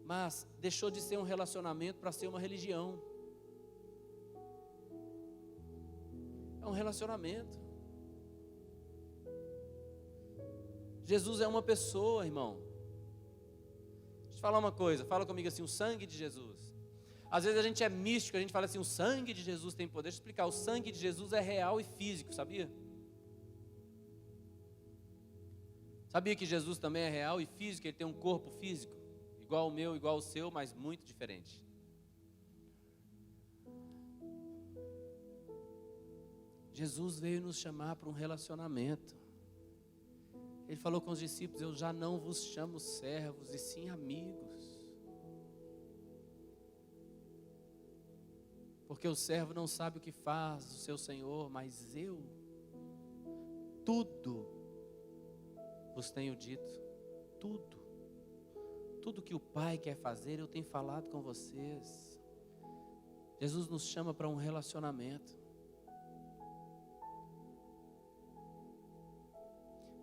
mas deixou de ser um relacionamento para ser uma religião. É um relacionamento. Jesus é uma pessoa, irmão. Deixa eu te falar uma coisa, fala comigo assim, o sangue de Jesus. Às vezes a gente é místico, a gente fala assim, o sangue de Jesus tem poder. Deixa eu explicar, o sangue de Jesus é real e físico, sabia? Sabia que Jesus também é real e físico, ele tem um corpo físico, igual o meu, igual o seu, mas muito diferente. Jesus veio nos chamar para um relacionamento. Ele falou com os discípulos, eu já não vos chamo servos, e sim amigos. Porque o servo não sabe o que faz o seu Senhor, mas eu, tudo vos tenho dito, tudo que o Pai quer fazer, eu tenho falado com vocês. Jesus nos chama para um relacionamento.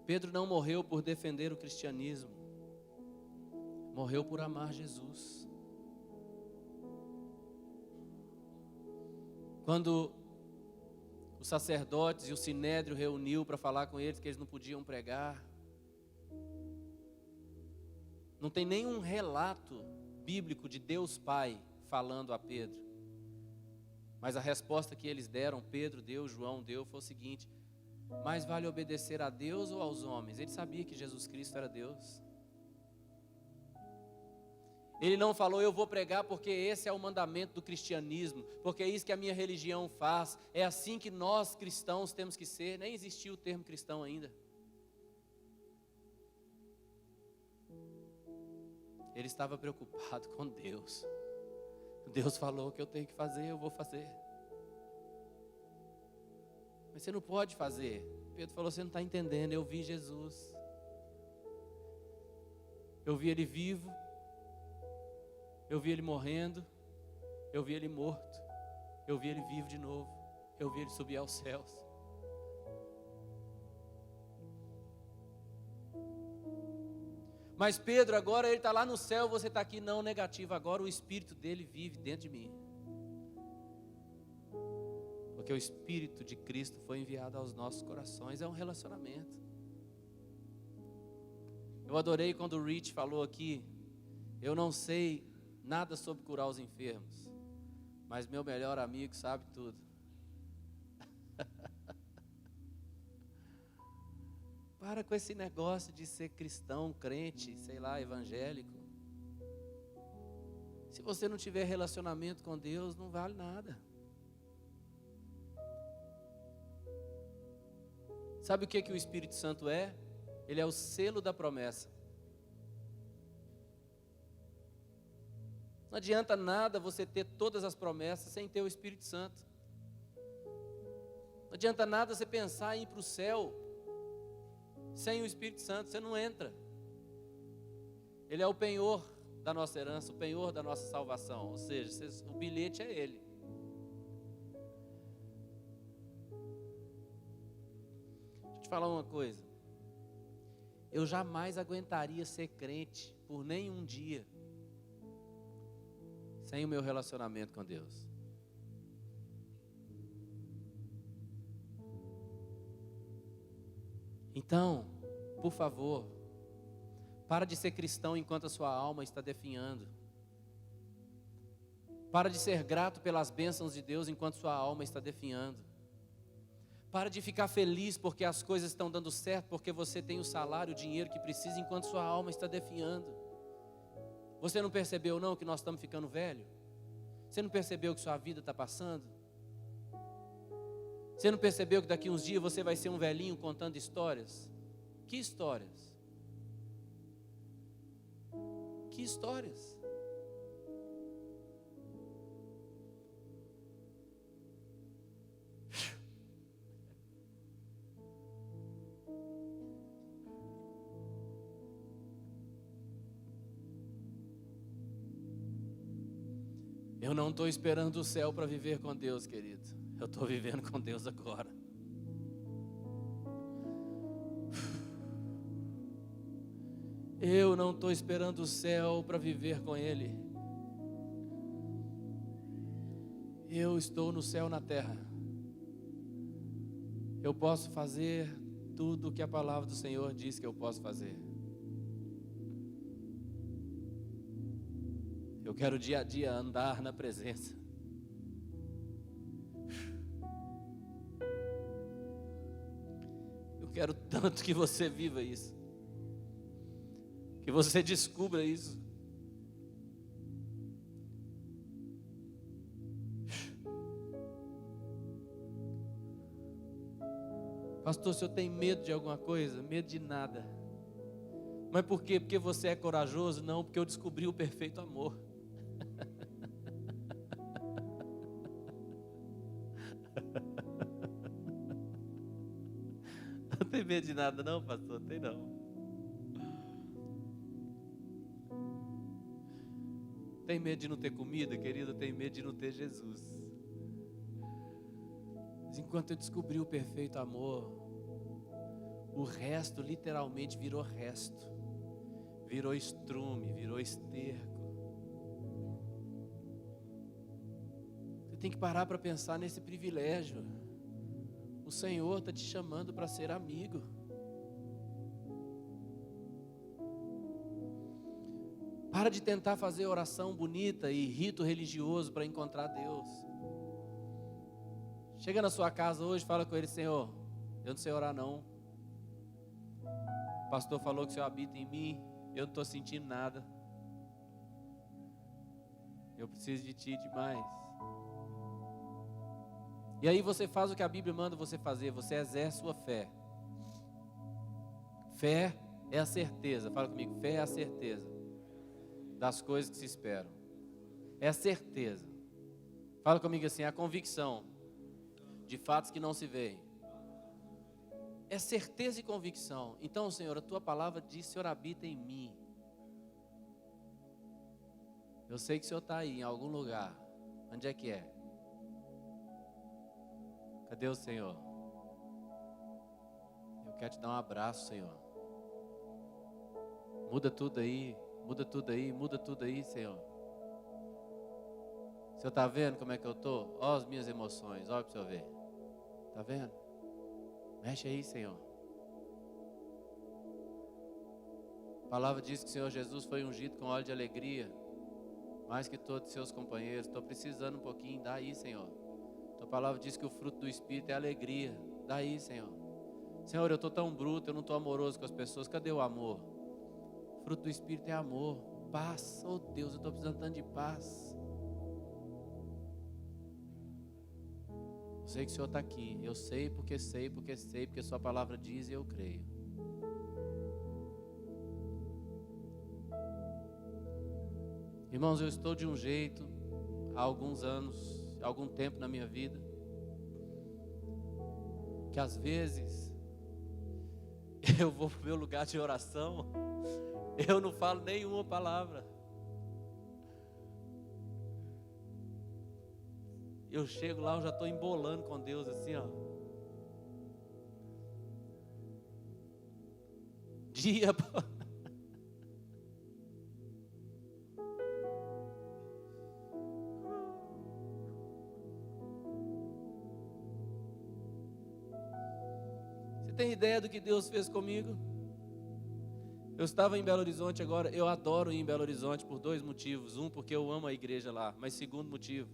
Pedro não morreu por defender o cristianismo, morreu por amar Jesus. Quando os sacerdotes e o sinédrio reuniu para falar com eles que eles não podiam pregar, não tem nenhum relato bíblico de Deus Pai falando a Pedro. Mas a resposta que eles deram, Pedro deu, João deu, foi o seguinte: mais vale obedecer a Deus ou aos homens? Ele sabia que Jesus Cristo era Deus. Ele não falou, eu vou pregar porque esse é o mandamento do cristianismo, porque é isso que a minha religião faz, é assim que nós cristãos temos que ser. Nem existia o termo cristão ainda. Ele estava preocupado com Deus. Deus falou que eu tenho que fazer, eu vou fazer. Mas você não pode fazer. Pedro falou, você não está entendendo, eu vi Jesus. Eu vi Ele vivo. Eu vi Ele morrendo, eu vi Ele morto, eu vi Ele vivo de novo, eu vi Ele subir aos céus. Mas Pedro, agora Ele está lá no céu, você está aqui, não, negativo, agora o Espírito dele vive dentro de mim. Porque o Espírito de Cristo foi enviado aos nossos corações, é um relacionamento. Eu adorei quando o Rich falou aqui, eu não sei nada sobre curar os enfermos, mas meu melhor amigo sabe tudo. Para com esse negócio de ser cristão, crente, sei lá, evangélico. Se você não tiver relacionamento com Deus, não vale nada. Sabe o que o Espírito Santo é? Ele é o selo da promessa. Não adianta nada você ter todas as promessas sem ter o Espírito Santo. Não adianta nada você pensar em ir para o céu sem o Espírito Santo, você não entra. Ele é o penhor da nossa herança, o penhor da nossa salvação. Ou seja, o bilhete é Ele. te falar uma coisa. Eu jamais aguentaria ser crente por nenhum dia sem o meu relacionamento com Deus. Então, por favor, para de ser cristão enquanto a sua alma está definhando. Para de ser grato pelas bênçãos de Deus enquanto sua alma está definhando. Para de ficar feliz porque as coisas estão dando certo, porque você tem o salário, o dinheiro que precisa enquanto sua alma está definhando. Você não percebeu não que nós estamos ficando velho? Você não percebeu que sua vida está passando? Você não percebeu que daqui uns dias você vai ser um velhinho contando histórias? Que histórias? Que histórias? Eu não estou esperando o céu para viver com Deus, querido. Eu estou vivendo com Deus agora. Eu não estou esperando o céu para viver com Ele. Eu estou no céu na terra. Eu posso fazer tudo o que a palavra do Senhor diz que eu posso fazer. Eu quero dia a dia andar na presença. Eu quero tanto que você viva isso. Que você descubra isso. Pastor, se eu tenho medo de alguma coisa, medo de nada. Mas por quê? Porque você é corajoso? Não, porque eu descobri o perfeito amor. Não tem medo de nada não, pastor? Tem não. Tem medo de não ter comida, querido? Tem medo de não ter Jesus. Mas enquanto eu descobri o perfeito amor, o resto literalmente virou resto. Virou estrume, virou esterco. Você tem que parar para pensar nesse privilégio. O Senhor está te chamando para ser amigo. Para de tentar fazer oração bonita e rito religioso para encontrar Deus. Chega na sua casa hoje e fala com Ele: Senhor, eu não sei orar não. O pastor falou que o Senhor habita em mim, eu não estou sentindo nada. Eu preciso de Ti demais. E aí você faz o que a Bíblia manda você fazer, você exerce sua fé. Fé é a certeza, fala comigo, fé é a certeza das coisas que se esperam. É a certeza. Fala comigo assim, a convicção de fatos que não se veem. É certeza e convicção. Então, Senhor, a Tua palavra diz, Senhor, habita em mim. Eu sei que o Senhor está aí, em algum lugar. Onde é que é? Cadê o Senhor? Eu quero te dar um abraço, Senhor. Muda tudo aí, muda tudo aí, muda tudo aí, Senhor. O Senhor está vendo como é que eu estou? Olha as minhas emoções, olha para o Senhor ver. Está vendo? Mexe aí, Senhor. A palavra diz que o Senhor Jesus foi ungido com óleo de alegria, mais que todos os seus companheiros. Estou precisando um pouquinho, dá aí, Senhor. A palavra diz que o fruto do Espírito é alegria. Daí, Senhor. Senhor, eu estou tão bruto, eu não estou amoroso com as pessoas. Cadê o amor? O fruto do Espírito é amor, paz. Oh Deus, eu estou precisando tanto de paz. Eu sei que o Senhor está aqui. Eu sei, porque Sua palavra diz e eu creio. Irmãos, eu estou de um jeito há alguns anos, algum tempo na minha vida, que às vezes eu vou para o meu lugar de oração, eu não falo nenhuma palavra. Eu chego lá, eu já estou embolando com Deus assim, ó. dia. Você tem ideia do que Deus fez comigo? Eu estava em Belo Horizonte agora. Eu adoro ir em Belo Horizonte por 2 motivos. Um, porque eu amo a igreja lá. Mas segundo motivo,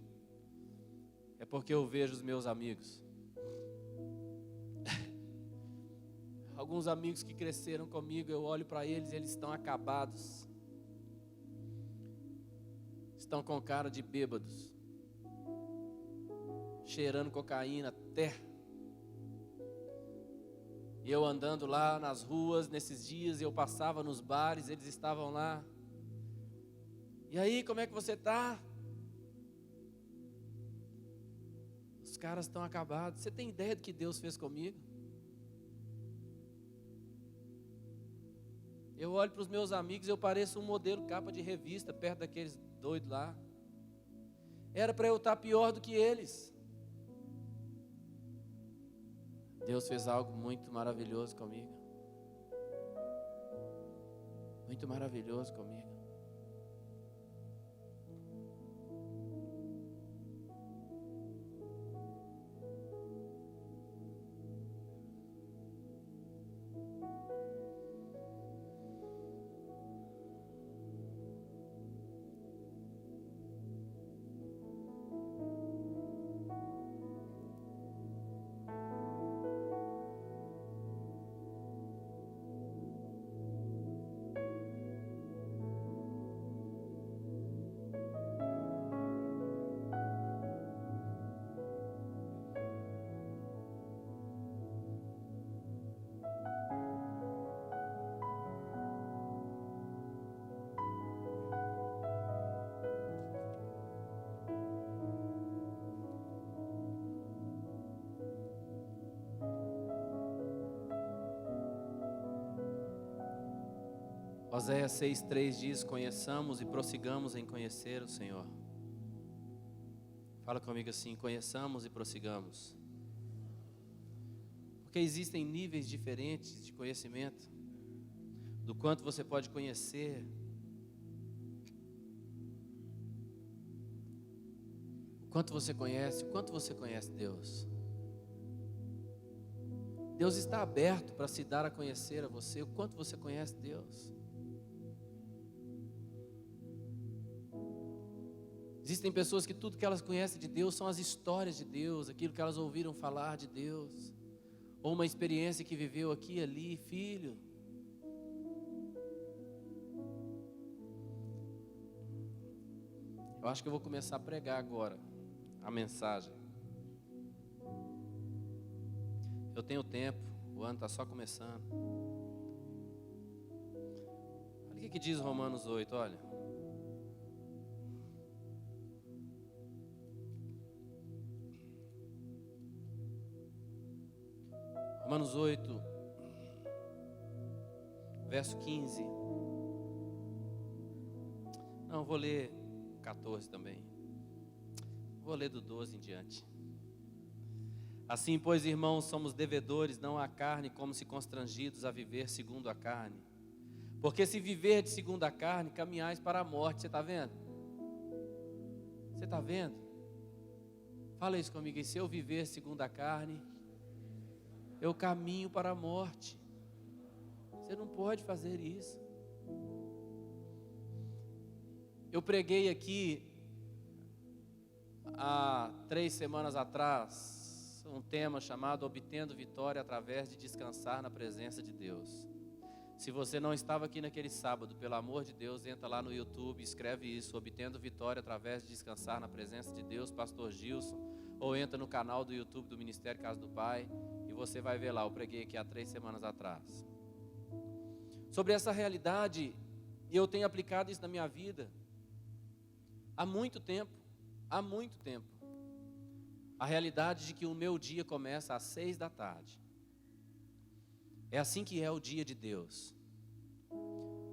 é porque eu vejo os meus amigos. Alguns amigos que cresceram comigo, eu olho para eles e eles estão acabados. Estão com cara de bêbados. Cheirando cocaína até. E eu andando lá nas ruas, nesses dias, eu passava nos bares, eles estavam lá. E aí, como é que você está? Os caras estão acabados. Você tem ideia do que Deus fez comigo? Eu olho para os meus amigos, eu pareço um modelo capa de revista, perto daqueles doidos lá. Era para eu estar pior do que eles. Deus fez algo muito maravilhoso comigo. Muito maravilhoso comigo. Oséias 6,3 diz: conheçamos e prossigamos em conhecer o Senhor. Fala comigo assim: conheçamos e prossigamos. Porque existem níveis diferentes de conhecimento. Do quanto você pode conhecer. O quanto você conhece, o quanto você conhece Deus. Deus está aberto para se dar a conhecer a você, o quanto você conhece Deus. Existem pessoas que tudo que elas conhecem de Deus são as histórias de Deus, aquilo que elas ouviram falar de Deus, ou uma experiência que viveu aqui e ali. Filho, eu acho que eu vou começar a pregar agora a mensagem. Eu tenho tempo, o ano está só começando. Olha o que diz Romanos 8, olha. Romanos 8, verso 15. Não, vou ler 14 também. Vou ler do 12 em diante. Assim, pois, irmãos, somos devedores, não à carne, como se constrangidos a viver segundo a carne. Porque se viver de segundo a carne, caminhais para a morte. Você está vendo? Você está vendo? Fala isso comigo. E se eu viver segundo a carne, eu caminho para a morte. Você não pode fazer isso. Eu preguei aqui há 3 semanas atrás um tema chamado Obtendo Vitória através de descansar na presença de Deus. Se você não estava aqui naquele sábado, pelo amor de Deus, entra lá no YouTube, escreve isso: Obtendo Vitória através de descansar na presença de Deus, Pastor Gilson, ou entra no canal do YouTube do Ministério Casa do Pai. E você vai ver lá, eu preguei aqui há 3 semanas atrás. Sobre essa realidade, e eu tenho aplicado isso na minha vida há muito tempo. Há muito tempo. A realidade de que o meu dia começa às 6 da tarde. É assim que é o dia de Deus.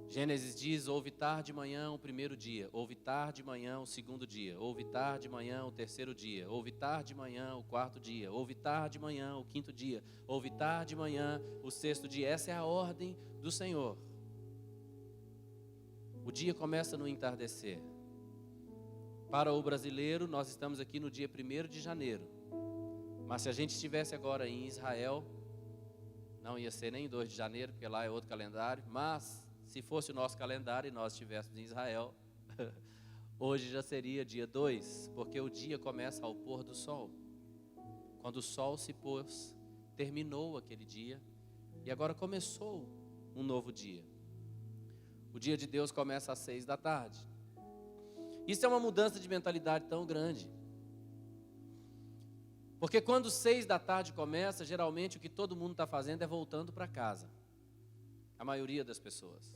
Gênesis diz: houve tarde de manhã o primeiro dia, houve tarde de manhã o segundo dia, houve tarde de manhã o terceiro dia, houve tarde de manhã o quarto dia, houve tarde de manhã o quinto dia, houve tarde de manhã o sexto dia. Essa é a ordem do Senhor, o dia começa no entardecer. Para o brasileiro, nós estamos aqui no dia 1º de janeiro. Mas se a gente estivesse agora em Israel, não ia ser nem 2 de janeiro, porque lá é outro calendário. Mas se fosse o nosso calendário e nós estivéssemos em Israel, hoje já seria dia 2, porque o dia começa ao pôr do sol. Quando o sol se pôs, terminou aquele dia e agora começou um novo dia. O dia de Deus começa às 6 da tarde. Isso é uma mudança de mentalidade tão grande. Porque quando 6 da tarde começa, geralmente o que todo mundo está fazendo é voltando para casa. A maioria das pessoas.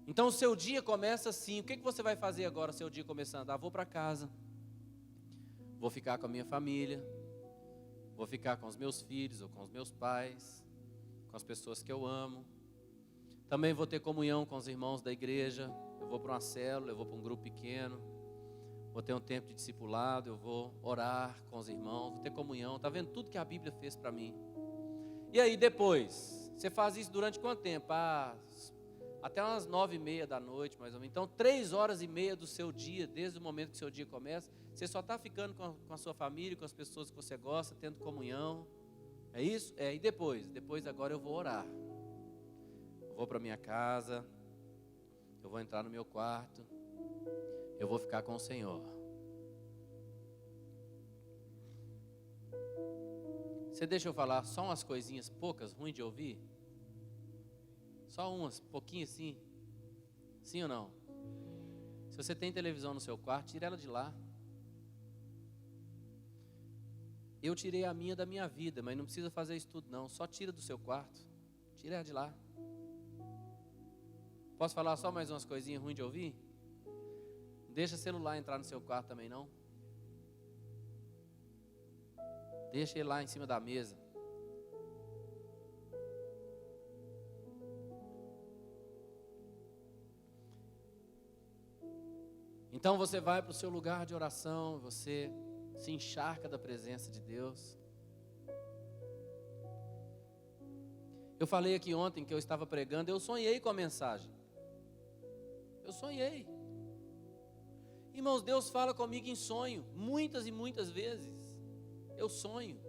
Então o seu dia começa assim. O que você vai fazer agora, seu dia começando? Vou para casa. Vou ficar com a minha família. Vou ficar com os meus filhos ou com os meus pais. Com as pessoas que eu amo. Também vou ter comunhão com os irmãos da igreja. Eu vou para uma célula, eu vou para um grupo pequeno. Vou ter um tempo de discipulado, eu vou orar com os irmãos, vou ter comunhão. Está vendo tudo que a Bíblia fez para mim? E aí depois, você faz isso durante quanto tempo? Até umas 9h30 da noite, mais ou menos. Então 3h30 do seu dia, desde o momento que o seu dia começa, você só está ficando com a sua família, com as pessoas que você gosta, tendo comunhão. É isso? E depois? Depois agora eu vou orar. Eu vou para minha casa, eu vou entrar no meu quarto. Eu vou ficar com o Senhor. Você deixa eu falar só umas coisinhas poucas, ruins de ouvir? Só umas, pouquinho assim. Sim ou não? Se você tem televisão no seu quarto, tira ela de lá. Eu tirei a minha da minha vida, mas não precisa fazer isso tudo não. Só tira do seu quarto. Tira ela de lá. Posso falar só mais umas coisinhas ruins de ouvir? Deixa o celular entrar no seu quarto também, não? Deixa ele lá em cima da mesa. Então você vai para o seu lugar de oração, você se encharca da presença de Deus. Eu falei aqui ontem que eu estava pregando, eu sonhei com a mensagem. Eu sonhei. Irmãos, Deus fala comigo em sonho, muitas e muitas vezes. Eu sonho.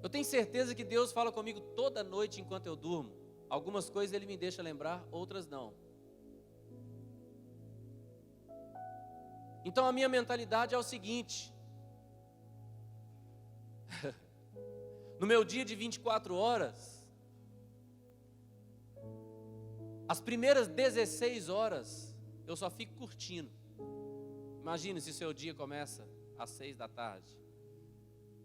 Eu tenho certeza que Deus fala comigo toda noite enquanto eu durmo. Algumas coisas Ele me deixa lembrar, outras não. Então a minha mentalidade é o seguinte. No meu dia de 24 horas, as primeiras 16 horas, eu só fico curtindo. Imagina se o seu dia começa às 6 da tarde.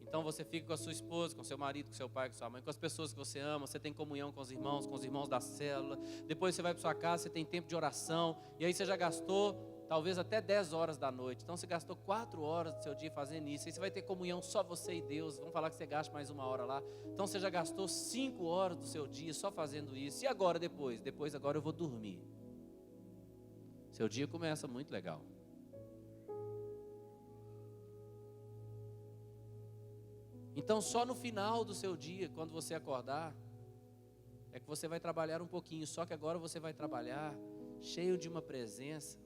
Então você fica com a sua esposa, com seu marido, com seu pai, com sua mãe, com as pessoas que você ama. Você tem comunhão com os irmãos da célula. Depois você vai para sua casa, você tem tempo de oração. E aí você já gastou talvez até 10 horas da noite. Então você gastou 4 horas do seu dia fazendo isso. Aí você vai ter comunhão só você e Deus. Vamos falar que você gasta mais 1 hora lá. Então você já gastou 5 horas do seu dia só fazendo isso. E agora depois? Depois agora eu vou dormir. Seu dia começa muito legal. Então só no final do seu dia, quando você acordar, é que você vai trabalhar um pouquinho. Só que agora você vai trabalhar cheio de uma presença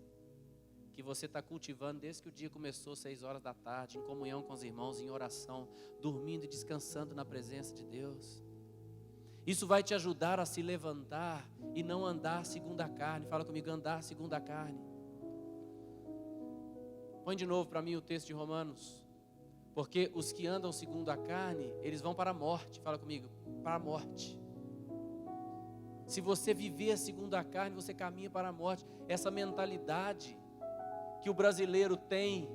que você está cultivando desde que o dia começou, 6 horas da tarde, em comunhão com os irmãos, em oração, dormindo e descansando na presença de Deus. Isso vai te ajudar a se levantar e não andar segundo a carne. Fala comigo, andar segundo a carne. Põe de novo para mim o texto de Romanos. Porque os que andam segundo a carne, eles vão para a morte. Fala comigo, para a morte. Se você viver segundo a carne, você caminha para a morte. Essa mentalidade que o brasileiro tem,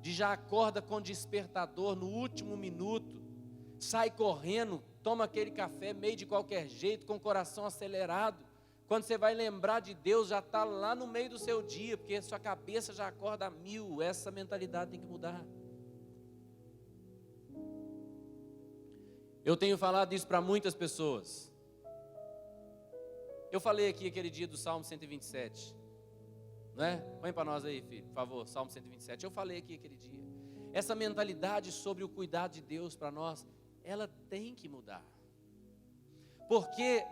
de já acorda com despertador no último minuto, sai correndo, toma aquele café meio de qualquer jeito, com o coração acelerado. Quando você vai lembrar de Deus, já está lá no meio do seu dia, porque sua cabeça já acorda a 1000. Essa mentalidade tem que mudar. Eu tenho falado isso para muitas pessoas. Eu falei aqui aquele dia do Salmo 127. Não é? Põe para nós aí, filho, por favor, Salmo 127. Eu falei aqui aquele dia. Essa mentalidade sobre o cuidado de Deus para nós ela tem que mudar. Porque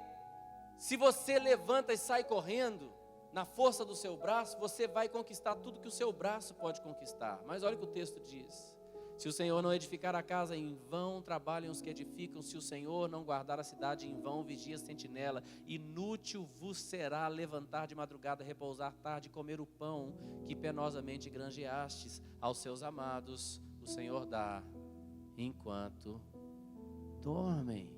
se você levanta e sai correndo, na força do seu braço, você vai conquistar tudo que o seu braço pode conquistar. Mas olha o que o texto diz. Se o Senhor não edificar a casa, em vão trabalham os que edificam. Se o Senhor não guardar a cidade, em vão vigia a sentinela. Inútil vos será levantar de madrugada, repousar tarde, comer o pão que penosamente granjeastes. Aos seus amados o Senhor dá, enquanto dormem.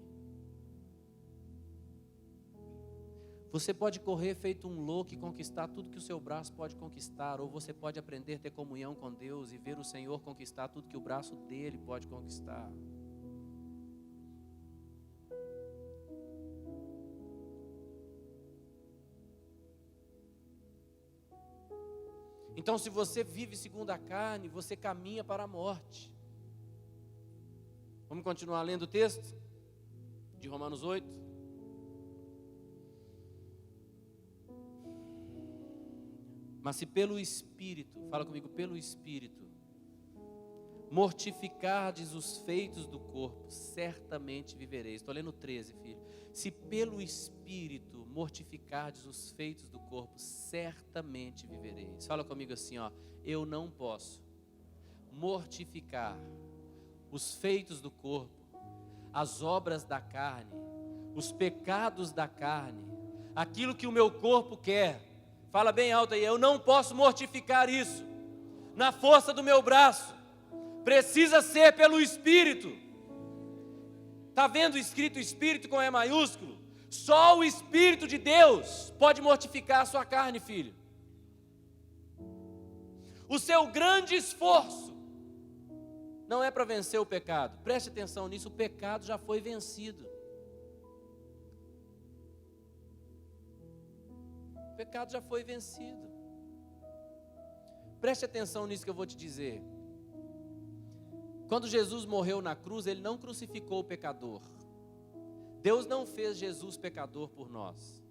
Você pode correr feito um louco e conquistar tudo que o seu braço pode conquistar, ou você pode aprender a ter comunhão com Deus e ver o Senhor conquistar tudo que o braço dele pode conquistar. Então, se você vive segundo a carne, você caminha para a morte. Vamos continuar lendo o texto de Romanos 8. Mas se pelo Espírito, fala comigo, pelo Espírito, mortificardes os feitos do corpo, certamente vivereis. Estou lendo 13, filho. Se pelo Espírito mortificardes os feitos do corpo, certamente vivereis. Fala comigo assim, ó, eu não posso mortificar os feitos do corpo, as obras da carne, os pecados da carne, aquilo que o meu corpo quer. Fala bem alto aí, eu não posso mortificar isso na força do meu braço, precisa ser pelo Espírito. Está vendo escrito Espírito com E maiúsculo? Só o Espírito de Deus pode mortificar a sua carne, filho. O seu grande esforço não é para vencer o pecado, preste atenção nisso, o pecado já foi vencido. O pecado já foi vencido. Preste atenção nisso que eu vou te dizer. Quando Jesus morreu na cruz, Ele não crucificou o pecador. Deus não fez Jesus pecador por nós.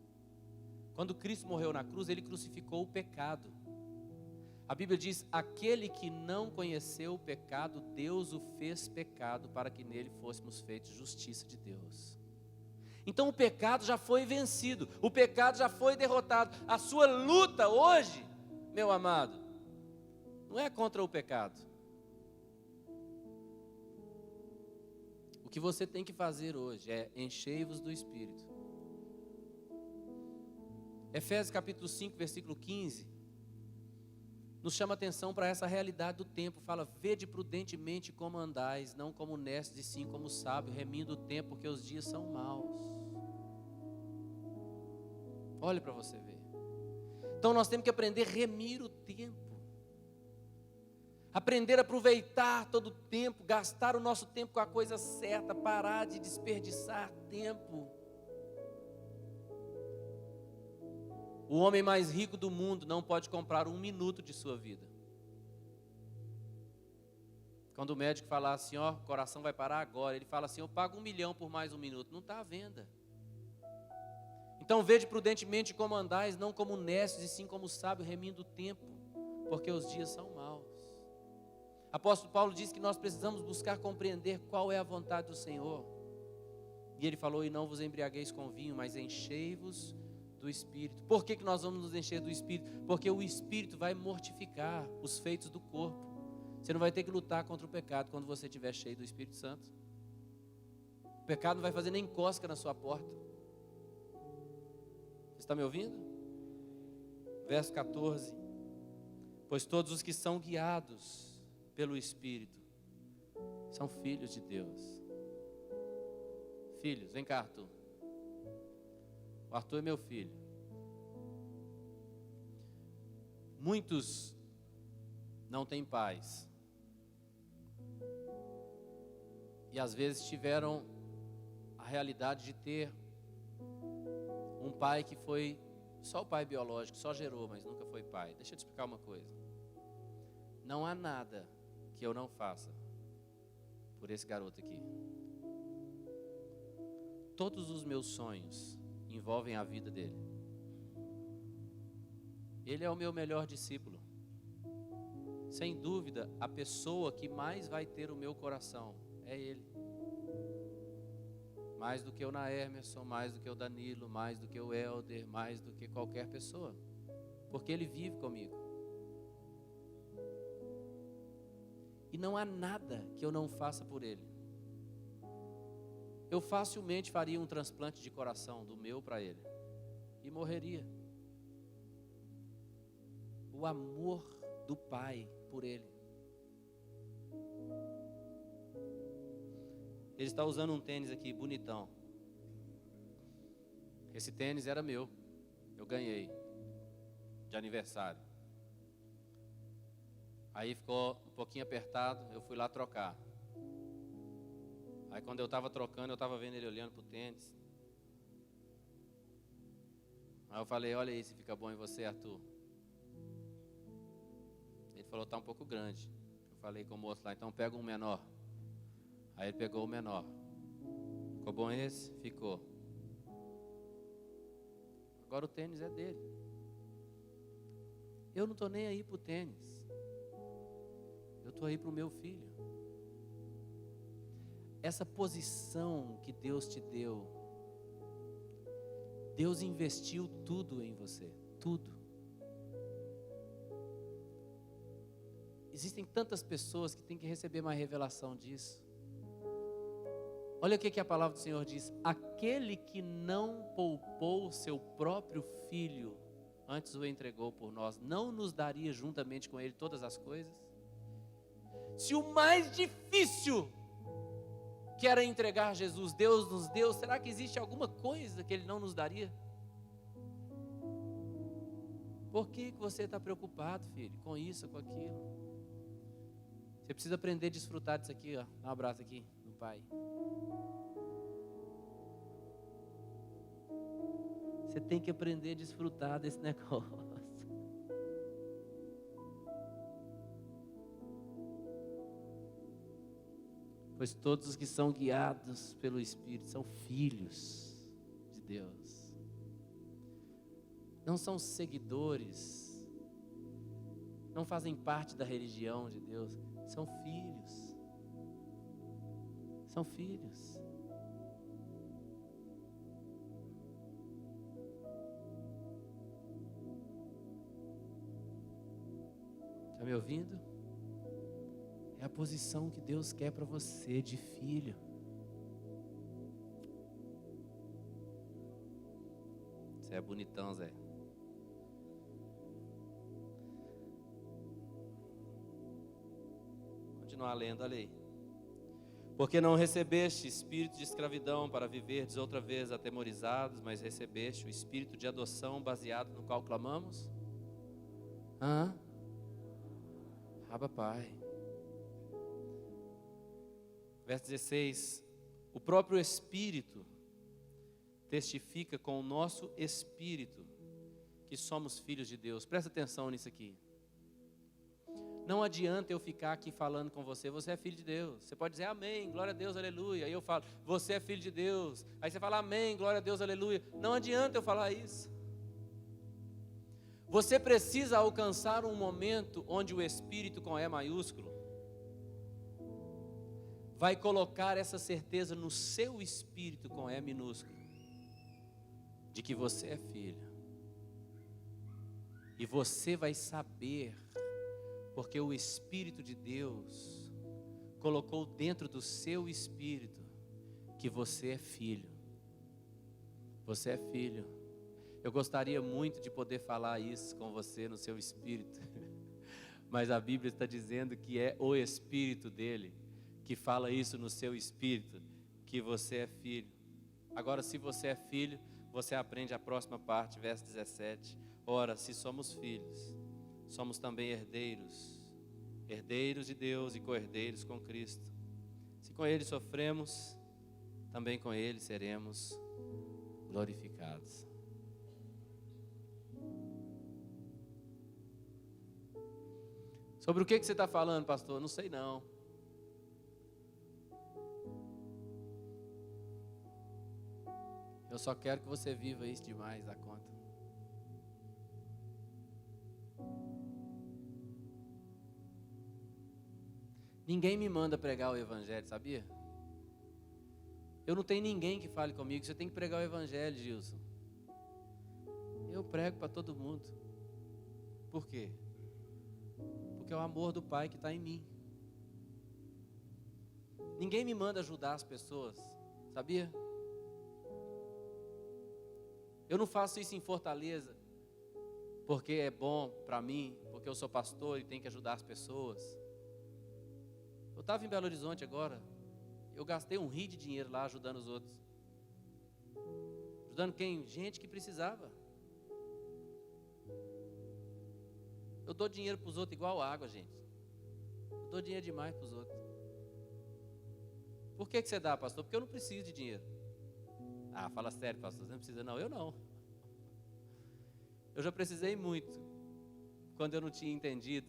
Quando Cristo morreu na cruz, Ele crucificou o pecado. A Bíblia diz, aquele que não conheceu o pecado, Deus o fez pecado para que nele fôssemos feitos justiça de Deus. Então o pecado já foi vencido, o pecado já foi derrotado. A sua luta hoje, meu amado, não é contra o pecado. O que você tem que fazer hoje é enchei-vos do Espírito. Efésios capítulo 5, versículo 15, nos chama atenção para essa realidade do tempo. Fala, vede prudentemente como andais, não como necios, e sim como sábios, remindo o tempo, porque os dias são maus. Olha para você ver. Então nós temos que aprender a remir o tempo. Aprender a aproveitar todo o tempo, gastar o nosso tempo com a coisa certa, parar de desperdiçar tempo. O homem mais rico do mundo não pode comprar 1 minuto de sua vida. Quando o médico fala assim, ó, o coração vai parar agora, ele fala assim, eu pago 1 milhão por mais 1 minuto. Não está à venda. Então vede prudentemente como andais, não como necios, e sim como sábios, remindo o tempo, porque os dias são maus. Apóstolo Paulo diz que nós precisamos buscar compreender qual é a vontade do Senhor. E ele falou, e não vos embriagueis com vinho, mas enchei-vos do Espírito. Por que nós vamos nos encher do Espírito? Porque o Espírito vai mortificar os feitos do corpo. Você não vai ter que lutar contra o pecado quando você estiver cheio do Espírito Santo. O pecado não vai fazer nem cosca na sua porta. Você está me ouvindo? Verso 14. Pois todos os que são guiados pelo Espírito são filhos de Deus. Filhos, vem cá, Arthur. O Arthur é meu filho. Muitos não têm pais. E às vezes tiveram a realidade de ter um pai que foi só o pai biológico, só gerou, mas nunca foi pai. Deixa eu te explicar uma coisa. Não há nada que eu não faça por esse garoto aqui. Todos os meus sonhos envolvem a vida dele. Ele é o meu melhor discípulo. Sem dúvida, a pessoa que mais vai ter o meu coração é ele. mais do que o Naemerson, mais do que o Danilo, mais do que o Helder, mais do que qualquer pessoa, porque Ele vive comigo. E não há nada que eu não faça por Ele. Eu facilmente faria um transplante de coração do meu para Ele e morreria. O amor do Pai por Ele. Ele está usando um tênis aqui, bonitão. Esse tênis era meu. Eu ganhei de aniversário. Aí ficou um pouquinho apertado, eu fui lá trocar. Aí quando eu estava trocando, eu estava vendo ele olhando para o tênis. Aí eu falei, olha aí se fica bom em você, Arthur. Ele falou, está um pouco grande. Eu falei com o moço lá, então pega um menor. Aí ele pegou o menor. Ficou bom esse? Ficou. Agora o tênis é dele. Eu não estou nem aí para o tênis. Eu estou aí para o meu filho. Essa posição que Deus te deu, Deus investiu tudo em você. Tudo. Existem tantas pessoas que têm que receber mais revelação disso. Olha o que a palavra do Senhor diz. Aquele que não poupou seu próprio filho, antes o entregou por nós, não nos daria juntamente com ele todas as coisas? Se o mais difícil, que era entregar Jesus, Deus nos deu, será que existe alguma coisa que Ele não nos daria? Por que você está preocupado, filho, com isso, com aquilo? Você precisa aprender a desfrutar disso aqui, ó. Dá um abraço aqui no Pai. Você tem que aprender a desfrutar desse negócio. Pois todos os que são guiados pelo Espírito são filhos de Deus. Não são seguidores. Não fazem parte da religião de Deus. São filhos. São filhos. Está me ouvindo? É a posição que Deus quer para você de filho. Você é bonitão, Zé. Continuar lendo a lei. Porque não recebeste espírito de escravidão para viverdes outra vez atemorizados, mas recebeste o espírito de adoção baseado no qual clamamos? Abba, Pai. Verso 16, o próprio Espírito testifica com o nosso Espírito que somos filhos de Deus. Presta atenção nisso aqui. Não adianta eu ficar aqui falando com você, você é filho de Deus. Você pode dizer amém, glória a Deus, aleluia. Aí eu falo, você é filho de Deus. Aí você fala amém, glória a Deus, aleluia. Não adianta eu falar isso. Você precisa alcançar um momento onde o Espírito com E maiúsculo vai colocar essa certeza no seu espírito com E minúsculo, de que você é filho. E você vai saber, porque o Espírito de Deus colocou dentro do seu espírito que você é filho. Você é filho. Eu gostaria muito de poder falar isso com você no seu espírito, mas a Bíblia está dizendo que é o Espírito dele que fala isso no seu espírito, que você é filho. Agora, se você é filho, você aprende a próxima parte, verso 17. Ora, se somos filhos, somos também herdeiros, herdeiros de Deus e co-herdeiros com Cristo. Se com Ele sofremos, também com Ele seremos glorificados. Sobre o que você está falando, pastor? Não sei não. Eu só quero que você viva isso demais da conta. Ninguém me manda pregar o Evangelho, sabia? Eu não tenho ninguém que fale comigo. Você tem que pregar o evangelho, Gilson. Eu prego para todo mundo. Por quê? Porque é o amor do Pai que está em mim. Ninguém me manda ajudar as pessoas, sabia? Eu não faço isso em Fortaleza porque é bom para mim, porque eu sou pastor e tenho que ajudar as pessoas. Eu estava em Belo Horizonte agora, eu gastei um rio de dinheiro lá ajudando os outros. Ajudando quem? Gente que precisava. Eu dou dinheiro para os outros igual água, gente. Eu dou dinheiro demais para os outros. Por que você dá, pastor? Porque eu não preciso de dinheiro. Ah, fala sério, pastor, você não precisa não. Eu não. Eu já precisei muito, quando eu não tinha entendido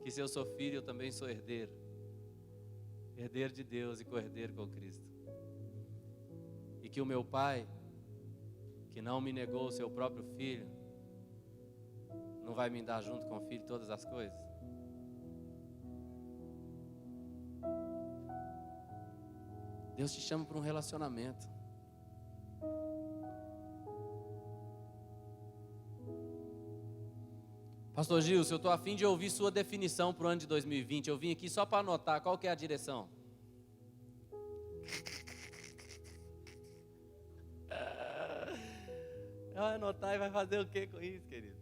que se eu sou filho, eu também sou herdeiro. Herdeiro de Deus e co-herdeiro com Cristo. E que o meu Pai, que não me negou o seu próprio filho, não vai me dar junto com o filho todas as coisas? Deus te chama para um relacionamento. Pastor Gilson, eu estou a fim de ouvir sua definição para o ano de 2020. Eu vim aqui só para anotar qual que é a direção. Vai anotar e vai fazer o que com isso, querido?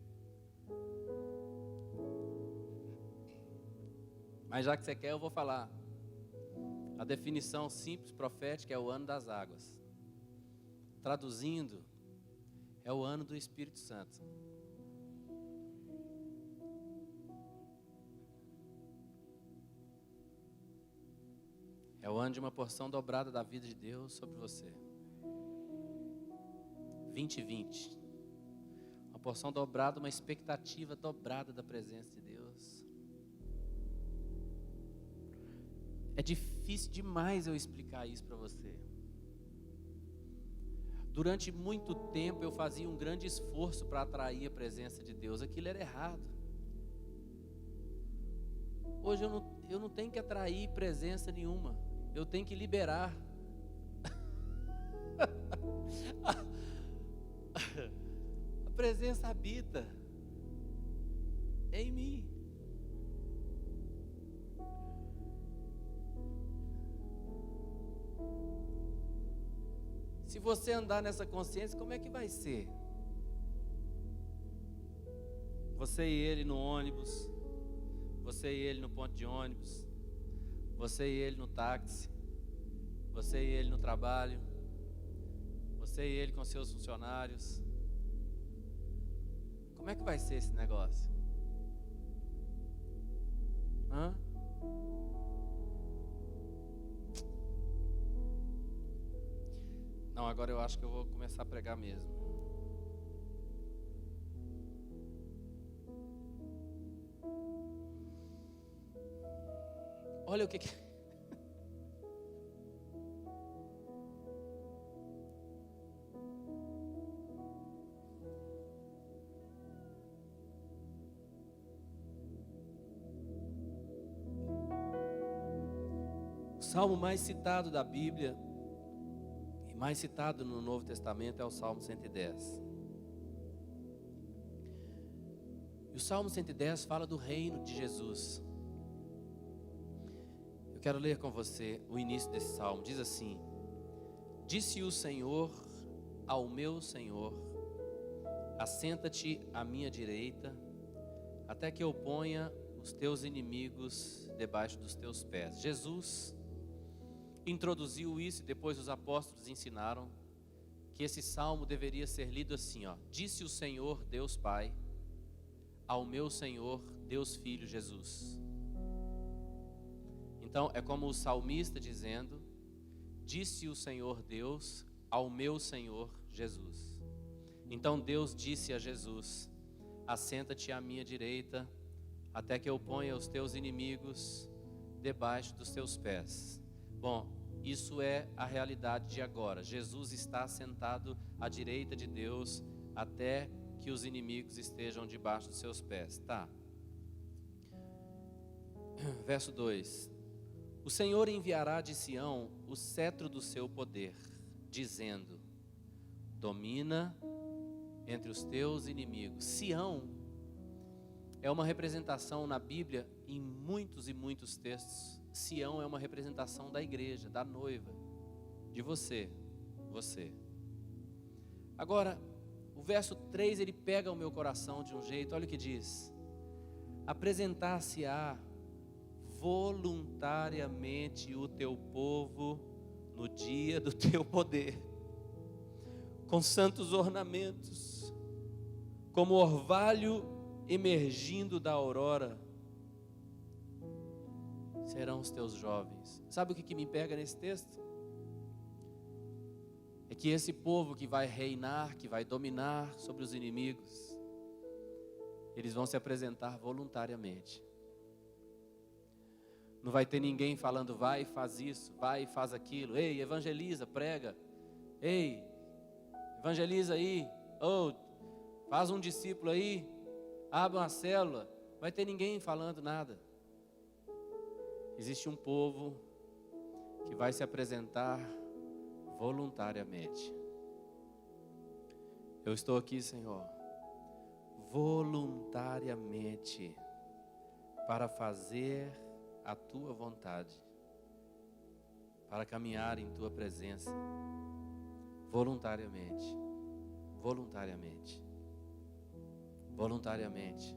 Mas já que você quer, eu vou falar. A definição simples, profética, é o ano das águas. Traduzindo, é o ano do Espírito Santo. É o ano de uma porção dobrada da vida de Deus sobre você. 2020. Uma porção dobrada, uma expectativa dobrada da presença de Deus. É difícil demais eu explicar isso para você. Durante muito tempo eu fazia um grande esforço para atrair a presença de Deus. Aquilo era errado. Hoje eu não tenho que atrair presença nenhuma. Eu tenho que liberar. A presença habita em mim. Se você andar nessa consciência, como é que vai ser? Você e ele no ônibus, você e ele no ponto de ônibus, você e ele no táxi, você e ele no trabalho, você e ele com seus funcionários. Como é que vai ser esse negócio? Não, agora eu acho que eu vou começar a pregar mesmo. Olha o que O salmo mais citado da Bíblia e mais citado no Novo Testamento é o Salmo 110. E o Salmo 110 fala do reino de Jesus. Eu quero ler com você o início desse salmo. Diz assim: Disse o Senhor ao meu Senhor: assenta-te à minha direita, até que eu ponha os teus inimigos debaixo dos teus pés. Jesus introduziu isso e depois os apóstolos ensinaram que esse salmo deveria ser lido assim, ó: Disse o Senhor Deus Pai ao meu Senhor Deus Filho Jesus. Então é como o salmista dizendo: disse o Senhor Deus ao meu Senhor Jesus. Então Deus disse a Jesus: assenta-te à minha direita, até que eu ponha os teus inimigos debaixo dos teus pés. Bom, isso é a realidade de agora. Jesus está sentado à direita de Deus até que os inimigos estejam debaixo dos seus pés. Tá. Verso 2. O Senhor enviará de Sião o cetro do seu poder, dizendo: domina entre os teus inimigos. Sião é uma representação na Bíblia em muitos e muitos textos. Sião é uma representação da igreja, da noiva, de você. Agora, o verso 3, ele pega o meu coração de um jeito, olha o que diz: apresentar-se-á voluntariamente o teu povo no dia do teu poder, com santos ornamentos, como orvalho emergindo da aurora, serão os teus jovens. Sabe o que me pega nesse texto? É que esse povo que vai reinar, que vai dominar sobre os inimigos, eles vão se apresentar voluntariamente. Não vai ter ninguém falando: vai e faz isso, vai e faz aquilo. Ei, evangeliza, prega. Ei, evangeliza aí. Ou faz um discípulo aí, abre uma célula. Não vai ter ninguém falando nada. Existe um povo que vai se apresentar voluntariamente. Eu estou aqui, Senhor, voluntariamente, para fazer a tua vontade, para caminhar em tua presença, voluntariamente, voluntariamente, voluntariamente,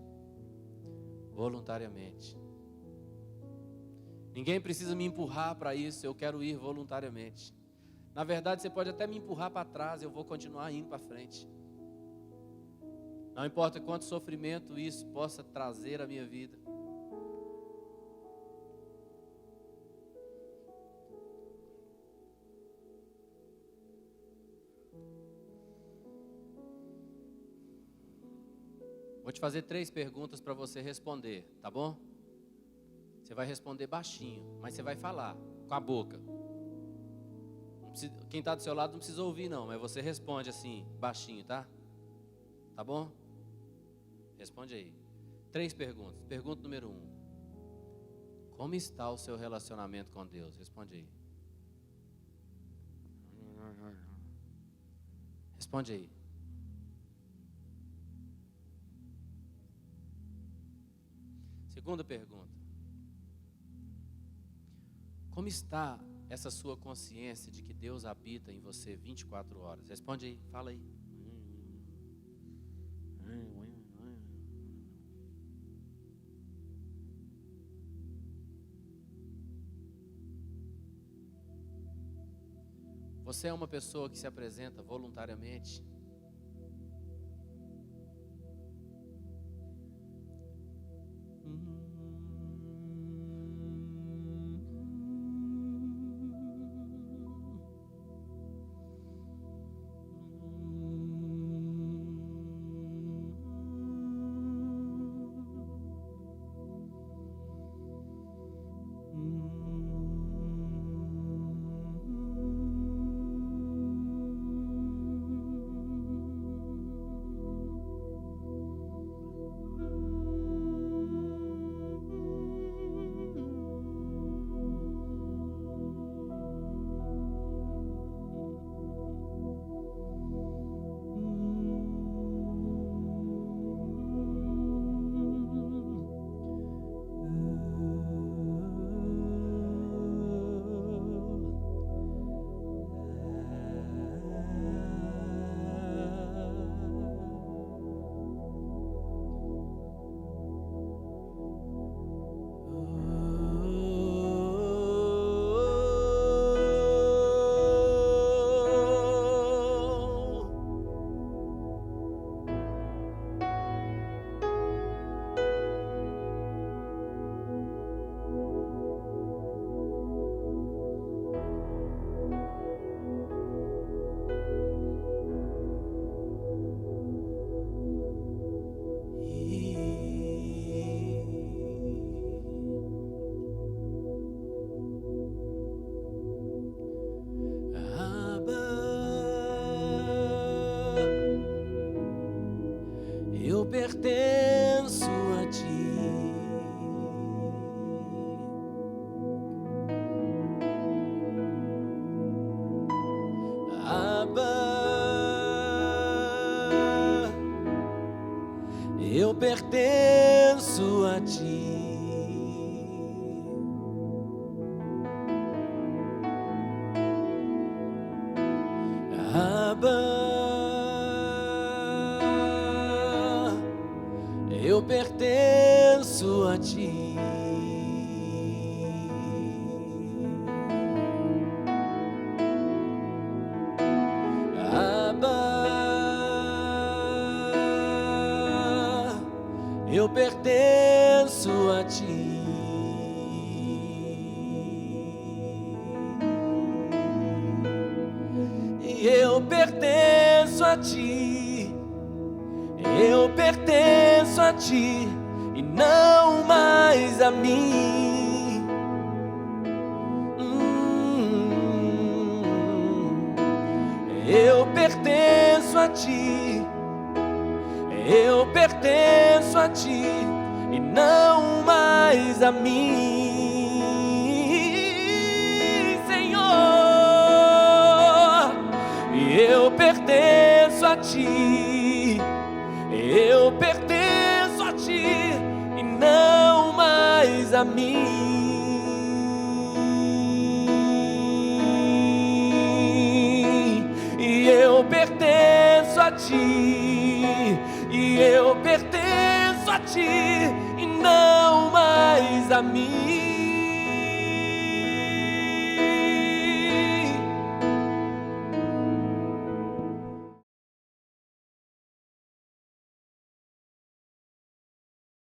voluntariamente. Ninguém precisa me empurrar para isso, eu quero ir voluntariamente. Na verdade, você pode até me empurrar para trás, eu vou continuar indo para frente. Não importa quanto sofrimento isso possa trazer à minha vida. Vou te fazer 3 perguntas para você responder, tá bom? Você vai responder baixinho, mas você vai falar com a boca. Quem está do seu lado não precisa ouvir não, mas você responde assim, baixinho, tá? Tá bom? Responde aí. 3 perguntas. Pergunta número 1. Como está o seu relacionamento com Deus? Responde aí. Responde aí. Segunda pergunta. Como está essa sua consciência de que Deus habita em você 24 horas? Responde aí, fala aí. Você é uma pessoa que se apresenta voluntariamente? pertenço a ti. Abba, eu pertenço a ti. Eu pertenço a ti. E eu pertenço a ti. Eu pertenço a ti e não mais a mim. Eu pertenço a ti. Eu pertenço a ti e não mais a mim, Senhor. Eu pertenço a ti. Eu pertenço a ti e não mais a mim. E eu pertenço a ti. E eu pertenço a ti e não mais a mim.